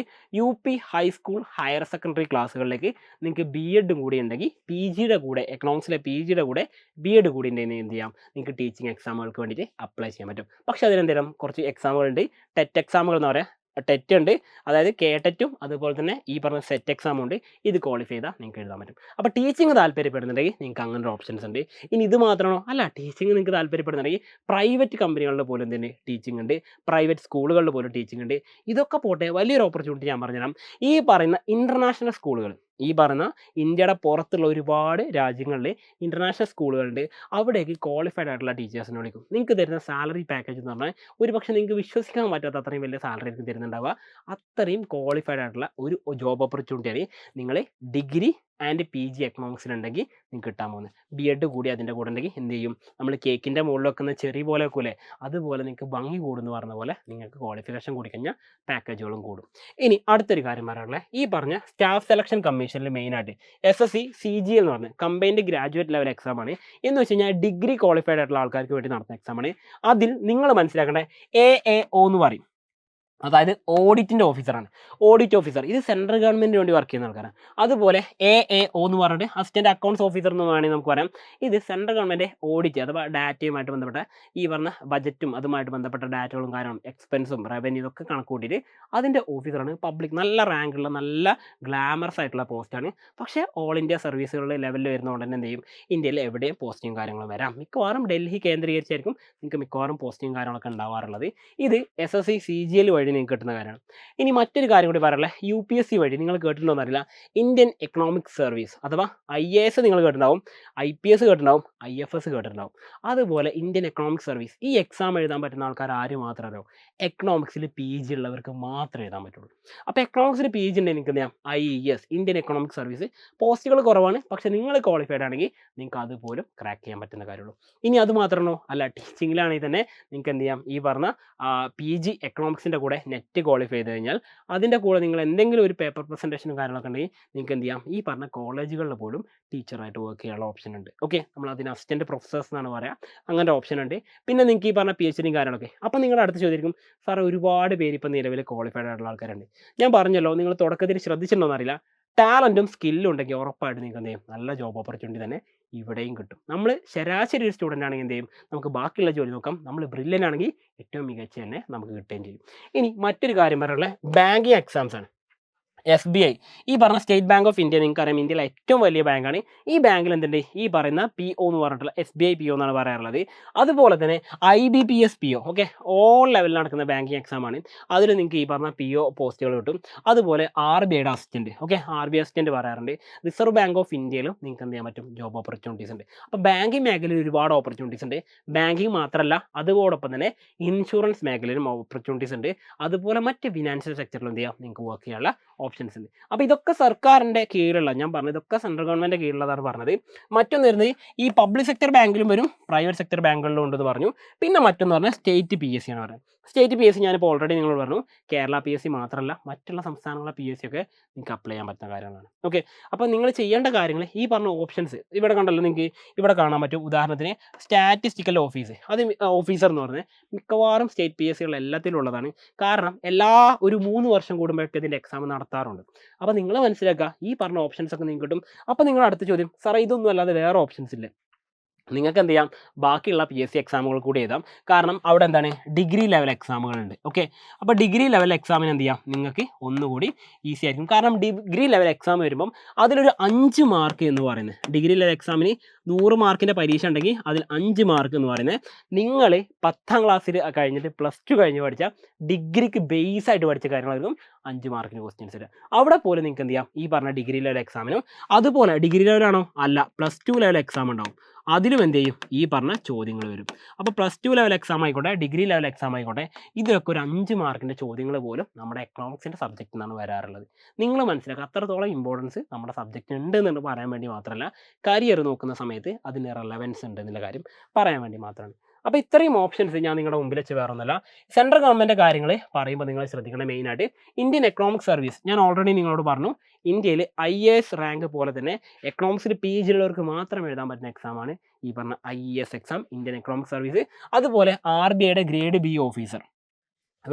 UP ഹൈസ്കൂൾ ഹയർ സെക്കൻഡറി ക്ലാസ്സുകളിലേക്ക് നിങ്ങൾക്ക് BEd കൂടി ഉണ്ടെങ്കിൽ PGയുടെ കൂടെ എക്കണോമിക്സിലെ PGയുടെ കൂടെ BEd കൂടി ഉണ്ടെങ്കിൽ എന്ത് ചെയ്യാം, നിങ്ങൾക്ക് ടീച്ചിങ് എക്സാമുകൾക്ക് വേണ്ടിയിട്ട് അപ്ലൈ ചെയ്യാൻ പറ്റും. പക്ഷേ അതിനെന്തേലും കുറച്ച് എക്സാമുകളുണ്ട്. ടെറ്റ് എക്സാമുകൾ എന്ന് പറയാം. ടെറ്റ് ഉണ്ട്, അതായത് KTETും അതുപോലെ തന്നെ ഈ പറഞ്ഞ സെറ്റ് എക്സാമും ഉണ്ട്. ഇത് ക്വാളിഫൈ ചെയ്താൽ നിങ്ങൾക്ക് എഴുതാൻ പറ്റും. അപ്പോൾ ടീച്ചിങ് താല്പര്യപ്പെടുന്നുണ്ടെങ്കിൽ നിങ്ങൾക്ക് അങ്ങനെ ഒരു ഓപ്ഷൻസ് ഉണ്ട്. ഇനി ഇത് മാത്രമാണോ? അല്ല, ടീച്ചിങ് നിങ്ങൾക്ക് താല്പര്യപ്പെടുന്നുണ്ടെങ്കിൽ പ്രൈവറ്റ് കമ്പനികളിൽ പോലും തന്നെ ടീച്ചിങ് ഉണ്ട്, പ്രൈവറ്റ് സ്കൂളുകളിൽ പോലും ടീച്ചിങ് ഉണ്ട്. ഇതൊക്കെ പോട്ടെ, വലിയൊരു ഓപ്പർച്യൂണിറ്റി ഞാൻ പറഞ്ഞുതരാം. ഈ പറയുന്ന ഇൻ്റർനാഷണൽ സ്കൂളുകൾ, ഈ പറയുന്ന ഇന്ത്യയുടെ പുറത്തുള്ള ഒരുപാട് രാജ്യങ്ങളിൽ ഇൻ്റർനാഷണൽ സ്കൂളുകളുണ്ട്. അവിടേക്ക് ക്വാളിഫൈഡ് ആയിട്ടുള്ള ടീച്ചേഴ്സിനെ വിളിക്കും. നിങ്ങൾക്ക് തരുന്ന സാലറി പാക്കേജ് എന്ന് പറഞ്ഞാൽ ഒരുപക്ഷെ നിങ്ങൾക്ക് വിശ്വസിക്കാൻ പറ്റാത്ത അത്രയും വലിയ സാലറി ആയിരിക്കും തരുന്നുണ്ടാവുക. അത്രയും ക്വാളിഫൈഡ് ആയിട്ടുള്ള ഒരു ജോബ് ഓപ്പർച്യൂണിറ്റിയാണ് നിങ്ങൾ ഡിഗ്രി ആൻഡ് PG എക്കണോമിക്സിലുണ്ടെങ്കിൽ നിങ്ങൾക്ക് കിട്ടാൻ പോകുന്നത്. BEd കൂടി അതിൻ്റെ കൂടെ ഉണ്ടെങ്കിൽ എന്ത് ചെയ്യും, നമ്മൾ കേക്കിൻ്റെ മുകളിൽ വെക്കുന്ന ചെറി പോലെ വെക്കൂലേ, അതുപോലെ നിങ്ങൾക്ക് ഭംഗി കൂടുമെന്ന് പറഞ്ഞ പോലെ നിങ്ങൾക്ക് ക്വാളിഫിക്കേഷൻ കൂടി കഴിഞ്ഞാൽ പാക്കേജുകളും കൂടും. ഇനി അടുത്തൊരു കാര്യം പറയാനുള്ളത്, ഈ പറഞ്ഞ സ്റ്റാഫ് സെലക്ഷൻ കമ്മീഷനിൽ മെയിനായിട്ട് SSC CGL എന്ന് പറഞ്ഞ കമ്പൈൻഡ് ഗ്രാജുവേറ്റ് ലെവൽ എക്സാമാണ്. എന്ന് വെച്ച് കഴിഞ്ഞാൽ ഡിഗ്രി ക്വാളിഫൈഡ് ആയിട്ടുള്ള ആൾക്കാർക്ക് വേണ്ടി നടത്തുന്ന എക്സാമാണ്. അതിൽ നിങ്ങൾ മനസ്സിലാക്കേണ്ട AAO എന്ന് പറയും, അതായത് ഓഡിറ്റിൻ്റെ ഓഫീസറാണ്. ഓഡിറ്റ് ഓഫീസർ ഇത് സെൻട്രൽ ഗവൺമെൻറ്റിന് വേണ്ടി വർക്ക് ചെയ്യുന്ന ആൾക്കാരാണ്. അതുപോലെ AAO എന്ന് പറഞ്ഞിട്ട് അസിസ്റ്റൻറ്റ് അക്കൗണ്ട്സ് ഓഫീസർ എന്ന് വേണമെങ്കിൽ നമുക്ക് പറയാം. ഇത് സെൻട്രൽ ഗവൺമെൻറ് ഓഡിറ്റ് അഥവാ ഡാറ്റയുമായിട്ട് ബന്ധപ്പെട്ട ഈ പറഞ്ഞ ബജറ്റും അതുമായിട്ട് ബന്ധപ്പെട്ട ഡാറ്റകളും കാര്യങ്ങളും എക്സ്പെൻസും റവന്യൂ ഇതൊക്കെ കണക്ക് കൂട്ടിയിട്ട് അതിൻ്റെ ഓഫീസറാണ്. പബ്ലിക് നല്ല റാങ്കുള്ള നല്ല ഗ്ലാമറസ് ആയിട്ടുള്ള പോസ്റ്റാണ്. പക്ഷേ ഓൾ ഇന്ത്യ സർവീസുകളുടെ ലെവലിൽ വരുന്നതുകൊണ്ട് തന്നെ എന്ത് ചെയ്യും, ഇന്ത്യയിൽ എവിടെയും പോസ്റ്റിങ്ങും കാര്യങ്ങളും വരാം. മിക്കവാറും ഡൽഹി കേന്ദ്രീകരിച്ചായിരിക്കും നിങ്ങൾക്ക് മിക്കവാറും പോസ്റ്റിങ്ങും കാര്യങ്ങളൊക്കെ ഉണ്ടാവാറുള്ളത്. ഇത് SSC CGL വഴി നിങ്ങൾക്ക് കിട്ടുന്ന കാര്യമാണ്. ഇനി മറ്റൊരു കാര്യം കൂടി പറയാനുള്ളത്, UPSC വഴി നിങ്ങൾ കേട്ടിട്ടുണ്ടോയെന്ന് അറിയില്ല, ഇന്ത്യൻ എക്കണോമിക് സർവീസ് അഥവാ IAS നിങ്ങൾ കേട്ടിട്ടുണ്ടാവും, IPS കേട്ടിട്ടുണ്ടാവും, IFS കേട്ടിട്ടുണ്ടാവും. അതുപോലെ ഇന്ത്യൻ എക്കണോമിക് സർവീസ് ഈ എക്സാം എഴുതാൻ പറ്റുന്ന ആൾക്കാർ ആര് മാത്രമേ അറിയാവൂ? എക്കണോമിക്സിൽ PG ഉള്ളവർക്ക് മാത്രമേ എഴുതാൻ പറ്റുള്ളൂ. അപ്പോൾ എക്കണോമിക്സിൽ PG ഉണ്ടെങ്കിൽ നിങ്ങൾക്ക് എന്ത് ചെയ്യാം, IES ഇന്ത്യൻ എക്കണോമിക് സർവീസ് പോസ്റ്റുകൾ കുറവാണ്, പക്ഷേ നിങ്ങൾ ക്വാളിഫൈഡ് ആണെങ്കിൽ നിങ്ങൾക്ക് അതുപോലും ക്രാക്ക് ചെയ്യാൻ പറ്റുന്ന കാര്യമുള്ളൂ. ഇനി അത് മാത്രമാണോ? അല്ല, ടീച്ചിങ്ങിലാണെങ്കിൽ തന്നെ നിങ്ങൾക്ക് എന്ത് ചെയ്യാം, ഈ പറഞ്ഞ PG എക്കണോമിക്സിൻ്റെ കൂടെ നെറ്റ് ക്വാളിഫൈ ചെയ്ത് കഴിഞ്ഞാൽ അതിൻ്റെ കൂടെ നിങ്ങൾ എന്തെങ്കിലും ഒരു പേപ്പർ പ്രസൻറ്റേഷനും കാര്യങ്ങളൊക്കെ ഉണ്ടെങ്കിൽ നിങ്ങൾക്ക് എന്ത് ചെയ്യാം, ഈ പറഞ്ഞ കോളേജുകളിൽ പോലും ടീച്ചറായിട്ട് വർക്ക് ചെയ്യാനുള്ള ഓപ്ഷൻ ഉണ്ട്. ഓക്കെ, നമ്മൾ അതിന് അസിസ്റ്റൻറ്റ് പ്രൊഫസേഴ്സ് എന്നാണ് പറയുക, അങ്ങനത്തെ ഓപ്ഷൻ ഉണ്ട്. പിന്നെ നിങ്ങൾക്ക് ഈ പറഞ്ഞ PhDയും കാര്യങ്ങളൊക്കെ. അപ്പോൾ നിങ്ങളുടെ അടുത്ത് ചോദിക്കും, സാർ ഒരുപാട് പേര് ഇപ്പോൾ നിലവിൽ ക്വാളിഫൈഡ് ആയിട്ടുള്ള ആൾക്കാരുണ്ട്. ഞാൻ പറഞ്ഞല്ലോ, നിങ്ങൾ തുടക്കത്തിൽ ശ്രദ്ധിച്ചിട്ടുണ്ടോ എന്നറിയില്ല, ടാലൻറ്റും സ്കില്ലും ഉണ്ടെങ്കിൽ ഉറപ്പായിട്ട് നിങ്ങൾക്ക് എന്ത് ചെയ്യും, നല്ല ജോബ് ഓപ്പർച്യൂണിറ്റി തന്നെ ഇവിടെയും കിട്ടും. നമ്മൾ ശരാശരി ഒരു സ്റ്റുഡൻ്റ് ആണെങ്കിൽ എന്ത് ചെയ്യും, നമുക്ക് ബാക്കിയുള്ള ജോലി നോക്കാം. നമ്മൾ ബ്രില്യൻ്റ് ആണെങ്കിൽ ഏറ്റവും മികച്ച തന്നെ നമുക്ക് കിട്ടുകയും ചെയ്യും. ഇനി മറ്റൊരു കാര്യം പറയാനുള്ളത് ബാങ്കിങ് എക്സാംസ് ആണ്. SBI ഈ പറഞ്ഞ സ്റ്റേറ്റ് ബാങ്ക് ഓഫ് ഇന്ത്യ നിങ്ങൾക്കറിയാം, ഇന്ത്യയിലെ ഏറ്റവും വലിയ ബാങ്കാണ്. ഈ ബാങ്കിൽ എന്തുണ്ട്, ഈ പറയുന്ന PO എന്ന് പറഞ്ഞിട്ടുള്ള SBI PO എന്നാണ് പറയാറുള്ളത്. അതുപോലെ തന്നെ IBPS PO, ഓക്കെ, ഓൾ ലെവലിൽ നടക്കുന്ന ബാങ്കിങ് എക്സാമാണ്. അതിൽ നിങ്ങൾക്ക് ഈ പറഞ്ഞ PO പോസ്റ്റുകൾ കിട്ടും. അതുപോലെ RBIയുടെ അസിസ്റ്റൻറ്റ്, ഓക്കെ, RBI അസിസ്റ്റൻറ്റ് പറയാറുണ്ട്. റിസർവ് ബാങ്ക് ഓഫ് ഇന്ത്യയിലും നിങ്ങൾക്ക് എന്ത് ചെയ്യാൻ പറ്റും, ജോബ് ഓപ്പർച്യൂണിറ്റീസ് ഉണ്ട്. അപ്പോൾ ബാങ്കിങ് മേഖലയിൽ ഒരുപാട് ഓപ്പർച്യൂണിറ്റീസ് ഉണ്ട്. ബാങ്കിങ് മാത്രമല്ല, അതോടൊപ്പം തന്നെ ഇൻഷുറൻസ് മേഖലയിലും ഓപ്പർച്യൂണിറ്റീസ് ഉണ്ട്. അതുപോലെ മറ്റ് ഫിനാൻഷ്യൽ സെക്ടറിലും എന്ത് ചെയ്യാം, നിങ്ങൾക്ക് വർക്ക് ചെയ്യാനുള്ള ഓപ്ഷൻസ് ഉണ്ട്. അപ്പോൾ ഇതൊക്കെ സർക്കാരിൻ്റെ കീഴിലുള്ള, ഞാൻ പറഞ്ഞത് ഇതൊക്കെ സെൻട്രൽ ഗവൺമെൻറ് കീഴിലുള്ളതാണ് പറഞ്ഞത്. മറ്റൊന്ന് വരുന്നത് ഈ പബ്ലിക് സെക്ടർ ബാങ്കിലും വരും, പ്രൈവറ്റ് സെക്ടർ ബാങ്കുകളിലും ഉണ്ടെന്ന് പറഞ്ഞു. പിന്നെ മറ്റൊന്ന് പറഞ്ഞാൽ സ്റ്റേറ്റ് PSC ആണ് പറയുന്നത്. സ്റ്റേറ്റ് PSC ഞാനിപ്പോൾ ഓൾറെഡി നിങ്ങളോട് പറഞ്ഞു, കേരള PSC മാത്രമല്ല മറ്റുള്ള സംസ്ഥാനങ്ങളിലെ PSC ഒക്കെ നിങ്ങൾക്ക് അപ്ലൈ ചെയ്യാൻ പറ്റുന്ന കാര്യങ്ങളാണ്. ഓക്കെ, അപ്പോൾ നിങ്ങൾ ചെയ്യേണ്ട കാര്യങ്ങൾ ഈ പറഞ്ഞ ഓപ്ഷൻസ് ഇവിടെ കണ്ടല്ലോ, നിങ്ങൾക്ക് ഇവിടെ കാണാൻ പറ്റും. ഉദാഹരണത്തിന് സ്റ്റാറ്റിസ്റ്റിക്കൽ ഓഫീസ്, അത് ഓഫീസർ എന്ന് പറഞ്ഞാൽ മിക്കവാറും സ്റ്റേറ്റ് PSCകൾ എല്ലാത്തിലും ഉള്ളതാണ്. കാരണം ഒരു 3 വർഷം കൂടുമ്പോഴൊക്കെ ഇതിൻ്റെ എക്സാം നടത്താറുണ്ട്. അപ്പോൾ നിങ്ങൾ മനസ്സിലാക്കുക, ഈ പറഞ്ഞ ഓപ്ഷൻസ് ഒക്കെ നിങ്ങൾക്ക് കിട്ടും. അപ്പോൾ നിങ്ങളുടെ അടുത്ത ചോദ്യം, സാറേ ഇതൊന്നും അല്ലാതെ വേറെ ഓപ്ഷൻസ് ഇല്ലേ? നിങ്ങൾക്ക് എന്ത് ചെയ്യാം, ബാക്കിയുള്ള PSC എക്സാമുകൾ കൂടി എഴുതാം. കാരണം അവിടെ എന്താണ്, ഡിഗ്രി ലെവൽ എക്സാമുകളുണ്ട്. ഓക്കെ, അപ്പോൾ ഡിഗ്രി ലെവൽ എക്സാമിന് എന്ത് ചെയ്യാം, നിങ്ങൾക്ക് ഒന്നുകൂടി ഈസി ആയിരിക്കും. കാരണം ഡിഗ്രി ലെവൽ എക്സാം വരുമ്പം അതിലൊരു 5 മാർക്ക് എന്ന് പറയുന്നത്, ഡിഗ്രി ലെവൽ എക്സാമിന് 100 മാർക്കിൻ്റെ പരീക്ഷ ഉണ്ടെങ്കിൽ അതിൽ 5 മാർക്ക് എന്ന് പറയുന്നത് നിങ്ങൾ 10ാം ക്ലാസ്സിൽ കഴിഞ്ഞിട്ട് +2 കഴിഞ്ഞ് പഠിച്ച ഡിഗ്രിക്ക് ബേസ് ആയിട്ട് പഠിച്ച കാര്യങ്ങളായിരിക്കും 5 മാർക്കിന് ക്വസ്റ്റ്യൻസ് വരിക. അവിടെ പോലെ നിങ്ങൾക്ക് എന്ത് ചെയ്യാം, ഈ പറഞ്ഞ ഡിഗ്രി ലെവൽ എക്സാമിനും അതുപോലെ ഡിഗ്രി ലെവലാണോ അല്ല +2 ലെവൽ എക്സാം ഉണ്ടാവും, അതിലും എന്ത് ചെയ്യും, ഈ പറഞ്ഞ ചോദ്യങ്ങൾ വരും. അപ്പോൾ +2 ലെവൽ എക്സാം ആയിക്കോട്ടെ, ഡിഗ്രി ലെവൽ എക്സാം ആയിക്കോട്ടെ, ഇതിലൊക്കെ ഒരു 5 മാർക്കിൻ്റെ ചോദ്യങ്ങൾ പോലും നമ്മുടെ എക്കണോമിക്സിൻ്റെ സബ്ജക്റ്റിൽ നിന്നാണ് വരാറുള്ളത്. നിങ്ങൾ മനസ്സിലാക്കുക, അത്രത്തോളം ഇമ്പോർട്ടൻസ് നമ്മുടെ സബ്ജക്റ്റ് ഉണ്ട് എന്ന് പറയാൻ വേണ്ടി മാത്രമല്ല, കരിയർ നോക്കുന്ന സമയത്ത് അതിന് റെലവൻസ് ഉണ്ട് എന്നുള്ള കാര്യം പറയാൻ വേണ്ടി മാത്രമാണ്. അപ്പോൾ ഇത്രയും ഓപ്ഷൻസ് ഞാൻ നിങ്ങളുടെ മുമ്പിൽ വെച്ച് വേറെ ഒന്നുമല്ല. സെൻട്രൽ ഗവൺമെൻറ് കാര്യങ്ങൾ പറയുമ്പോൾ നിങ്ങൾ ശ്രദ്ധിക്കേണ്ട മെയിനായിട്ട് ഇന്ത്യൻ എക്കണോമിക് സർവീസ്, ഞാൻ ഓൾറെഡി നിങ്ങളോട് പറഞ്ഞു, ഇന്ത്യയിൽ IAS റാങ്ക് പോലെ തന്നെ എക്കണോമിക്സിൽ PG ഉള്ളവർക്ക് മാത്രം എഴുതാൻ പറ്റുന്ന എക്സാമാണ് ഈ പറഞ്ഞ IES exam, Indian economic service. അതുപോലെ RBIയുടെ ഗ്രേഡ് B ഓഫീസർ,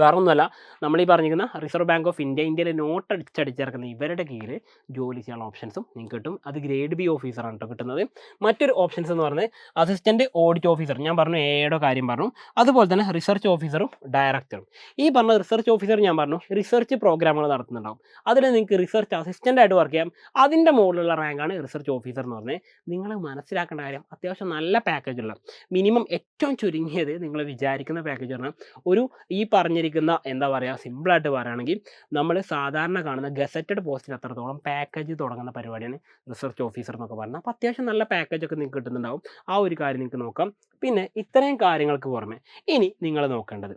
വേറൊന്നുമല്ല, നമ്മൾ ഈ പറഞ്ഞിരിക്കുന്ന റിസർവ് ബാങ്ക് ഓഫ് ഇന്ത്യ, ഇന്ത്യയിലെ നോട്ട് അടിച്ചടിച്ചിറക്കുന്ന ഇവരുടെ കീഴിൽ ജോലി ചെയ്യാനുള്ള ഓപ്ഷൻസും നിങ്ങൾക്ക് കിട്ടും. അത് ഗ്രേഡ് ബി ഓഫീസറാണ് കേട്ടോ കിട്ടുന്നത്. മറ്റൊരു ഓപ്ഷൻസ് എന്ന് പറയുന്നത് അസിസ്റ്റൻറ്റ് ഓഡിറ്റ് ഓഫീസർ, ഞാൻ പറഞ്ഞു എയുടെ കാര്യം പറഞ്ഞു. അതുപോലെ തന്നെ റിസർച്ച് ഓഫീസറും ഡയറക്ടറും. ഈ പറഞ്ഞ റിസർച്ച് ഓഫീസർ ഞാൻ പറഞ്ഞു റിസർച്ച് പ്രോഗ്രാമുകൾ നടത്തുന്നുണ്ടാവും. അതിൽ നിങ്ങൾക്ക് റിസർച്ച് അസിസ്റ്റൻ്റ് ആയിട്ട് വർക്ക് ചെയ്യാം. അതിൻ്റെ മുകളിലുള്ള റാങ്കാണ് റിസർച്ച് ഓഫീസർ എന്ന് പറഞ്ഞത്. നിങ്ങൾ മനസ്സിലാക്കേണ്ട കാര്യം, അത്യാവശ്യം നല്ല പാക്കേജുള്ള, മിനിമം ഏറ്റവും ചുരുങ്ങിയത് നിങ്ങൾ വിചാരിക്കുന്ന പാക്കേജ് പറഞ്ഞാൽ ഒരു ഈ പറഞ്ഞിരിക്കുന്ന എന്താ പറയുക, സിമ്പിളായിട്ട് പറയുകയാണെങ്കിൽ നമ്മൾ സാധാരണ കാണുന്ന ഗസറ്റഡ് പോസ്റ്റിൽ അത്രത്തോളം പാക്കേജ് തുടങ്ങുന്ന പരിപാടിയാണ് റിസർച്ച് ഓഫീസർ എന്നൊക്കെ പറഞ്ഞാൽ. അപ്പോൾ അത്യാവശ്യം നല്ല പാക്കേജൊക്കെ നിങ്ങൾക്ക് കിട്ടുന്നുണ്ടാവും. ആ ഒരു കാര്യം നിങ്ങൾക്ക് നോക്കാം. പിന്നെ ഇത്രയും കാര്യങ്ങൾക്ക് പുറമെ ഇനി നിങ്ങൾ നോക്കേണ്ടത്,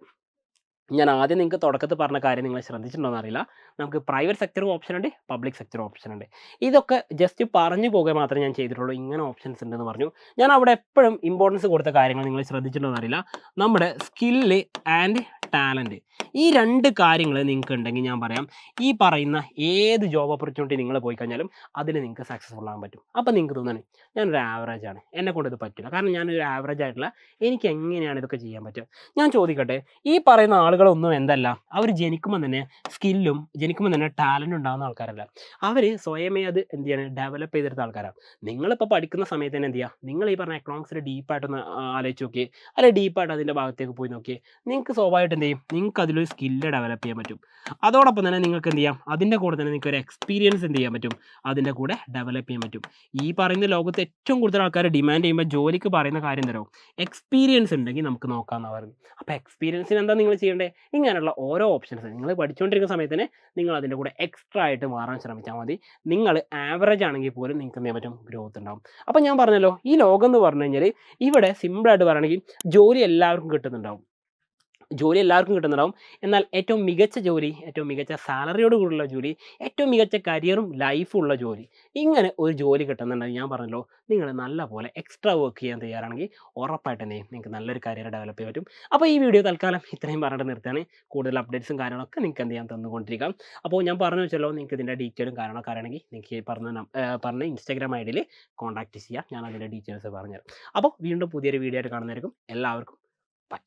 ഞാൻ ആദ്യം നിങ്ങൾക്ക് തുടക്കത്തിൽ പറഞ്ഞ കാര്യം നിങ്ങൾ ശ്രദ്ധിച്ചിട്ടുണ്ടോ എന്നറിയില്ല, നമുക്ക് പ്രൈവറ്റ് സെക്ടറും ഓപ്ഷൻ ഉണ്ട്, പബ്ലിക് സെക്ടറും ഓപ്ഷൻ ഉണ്ട്. ഇതൊക്കെ ജസ്റ്റ് പറഞ്ഞു പോകുക മാത്രമേ ഞാൻ ചെയ്തിട്ടുള്ളൂ. ഇങ്ങനെ ഓപ്ഷൻസ് ഉണ്ടെന്ന് പറഞ്ഞു. ഞാൻ അവിടെ എപ്പോഴും ഇമ്പോർട്ടൻസ് കൊടുത്ത കാര്യങ്ങൾ നിങ്ങൾ ശ്രദ്ധിച്ചിട്ടുണ്ടോ എന്നറിയില്ല. നമ്മുടെ സ്കില്ല് ആൻഡ് ടാലൻറ്റ്, ഈ രണ്ട് കാര്യങ്ങൾ നിങ്ങൾക്ക് ഉണ്ടെങ്കിൽ ഞാൻ പറയാം, ഈ പറയുന്ന ഏത് ജോബ് ഓപ്പർച്യൂണിറ്റി നിങ്ങൾ പോയി കഴിഞ്ഞാലും അതിൽ നിങ്ങൾക്ക് സക്സസ്ഫുൾ ആകാൻ പറ്റും. അപ്പോൾ നിങ്ങൾക്ക് തോന്നുകയാണ് ഞാനൊരു ആവറേജ് ആണ്, എന്നെക്കൊണ്ട് ഇത് പറ്റില്ല, കാരണം ഞാനൊരു ആവറേജ് ആയിട്ടുള്ള, എനിക്ക് എങ്ങനെയാണ് ഇതൊക്കെ ചെയ്യാൻ പറ്റുക? ഞാൻ ചോദിക്കട്ടെ, ഈ പറയുന്ന ആളുകളൊന്നും എന്തല്ല, അവർ ജനിക്കുമ്പോൾ തന്നെ സ്കില്ലും ജനിക്കുമ്പോൾ തന്നെ ടാലൻറ്റും ഉണ്ടാകുന്ന ആൾക്കാരല്ല. അവർ സ്വയമേ അത് എന്ത് ചെയ്യാണ്, ഡെവലപ്പ് ചെയ്തെടുത്ത ആൾക്കാരാണ്. നിങ്ങളിപ്പോൾ പഠിക്കുന്ന സമയത്ത് തന്നെ എന്ത് ചെയ്യുക, നിങ്ങൾ ഈ പറഞ്ഞ എക്കണോമിക്സിൽ ഡീപ്പായിട്ടൊന്ന് ആലോചിച്ച് നോക്കി, അല്ലെങ്കിൽ ഡീപ്പായിട്ട് അതിൻ്റെ ഭാഗത്തേക്ക് പോയി നോക്കി, നിങ്ങൾക്ക് സ്വാഭാവികമായിട്ട് എന്ത് ചെയ്യും, നിങ്ങൾക്ക് അതിലൊരു സ്കില്ല് ഡെവലപ്പ് ചെയ്യാൻ പറ്റും. അതോടൊപ്പം തന്നെ നിങ്ങൾക്ക് എന്ത് ചെയ്യാം, അതിൻ്റെ കൂടെ തന്നെ നിങ്ങൾക്ക് ഒരു എക്സ്പീരിയൻസ് എന്ത് ചെയ്യാൻ പറ്റും, അതിൻ്റെ കൂടെ ഡെവലപ്പ് ചെയ്യാൻ പറ്റും. ഈ പറയുന്ന ലോകത്ത് ഏറ്റവും കൂടുതൽ ആൾക്കാർ ഡിമാൻഡ് ചെയ്യുമ്പോൾ ജോലിക്ക് പറയുന്ന കാര്യം തരാം, എക്സ്പീരിയൻസ് ഉണ്ടെങ്കിൽ നമുക്ക് നോക്കാമെന്നാണ് പറയുന്നത്. അപ്പോൾ എക്സ്പീരിയൻസിന് എന്താ നിങ്ങൾ ചെയ്യേണ്ടത്, ഇങ്ങനെയുള്ള ഓരോ ഓപ്ഷൻസ് നിങ്ങൾ പഠിച്ചുകൊണ്ടിരിക്കുന്ന സമയത്ത് തന്നെ നിങ്ങൾ അതിൻ്റെ കൂടെ എക്സ്ട്രാ ആയിട്ട് മാറാൻ ശ്രമിച്ചാൽ മതി. നിങ്ങൾ ആവറേജ് ആണെങ്കിൽ പോലും നിങ്ങൾക്ക് എന്ത് ചെയ്യാൻ പറ്റും, ഗ്രോത്ത് ഉണ്ടാവും. അപ്പോൾ ഞാൻ പറഞ്ഞല്ലോ, ഈ ലോകം എന്ന് പറഞ്ഞു കഴിഞ്ഞാൽ ഇവിടെ സിമ്പിളായിട്ട് പറയുകയാണെങ്കിൽ ജോലി എല്ലാവർക്കും കിട്ടുന്നുണ്ടാവും, ജോലി എല്ലാവർക്കും കിട്ടുന്നുണ്ടാവും. എന്നാൽ ഏറ്റവും മികച്ച ജോലി, ഏറ്റവും മികച്ച സാലറിയോട് കൂടിയുള്ള ജോലി, ഏറ്റവും മികച്ച കരിയറും ലൈഫും ഉള്ള ജോലി, ഇങ്ങനെ ഒരു ജോലി കിട്ടുന്നുണ്ടെങ്കിൽ ഞാൻ പറഞ്ഞല്ലോ, നിങ്ങൾ നല്ലപോലെ എക്സ്ട്രാ വർക്ക് ചെയ്യാൻ തയ്യാറാണെങ്കിൽ ഉറപ്പായിട്ട് തന്നെ നിങ്ങൾക്ക് നല്ലൊരു കരിയർ ഡെവലപ്പ് ചെയ്യാൻ പറ്റും. അപ്പോൾ ഈ വീഡിയോ തൽക്കാലം ഇത്രയും പറഞ്ഞിട്ട് നിർത്തുകയാണ്. കൂടുതൽ അപ്ഡേറ്റ്സും കാര്യങ്ങളൊക്കെ നിങ്ങൾക്ക് എന്ത് ചെയ്യാൻ തന്നുകൊണ്ടിരിക്കാം. അപ്പോൾ ഞാൻ പറഞ്ഞു വെച്ചല്ലോ, നിങ്ങൾക്ക് ഇതിൻ്റെ ഡീറ്റെയിലും കാര്യങ്ങളൊക്കെ അറിയണമെങ്കിൽ നിങ്ങൾക്ക് ഈ പറഞ്ഞ ഇൻസ്റ്റാഗ്രാം ഐ ഡിയിൽ കോൺടാക്റ്റ് ചെയ്യാം, ഞാൻ അതിൻ്റെ ഡീറ്റെയിൽസ് പറഞ്ഞുതരാം. അപ്പോൾ വീണ്ടും പുതിയൊരു വീഡിയോ ആയിട്ട് കാണുന്നതായിരിക്കും. എല്ലാവർക്കും ബൈ.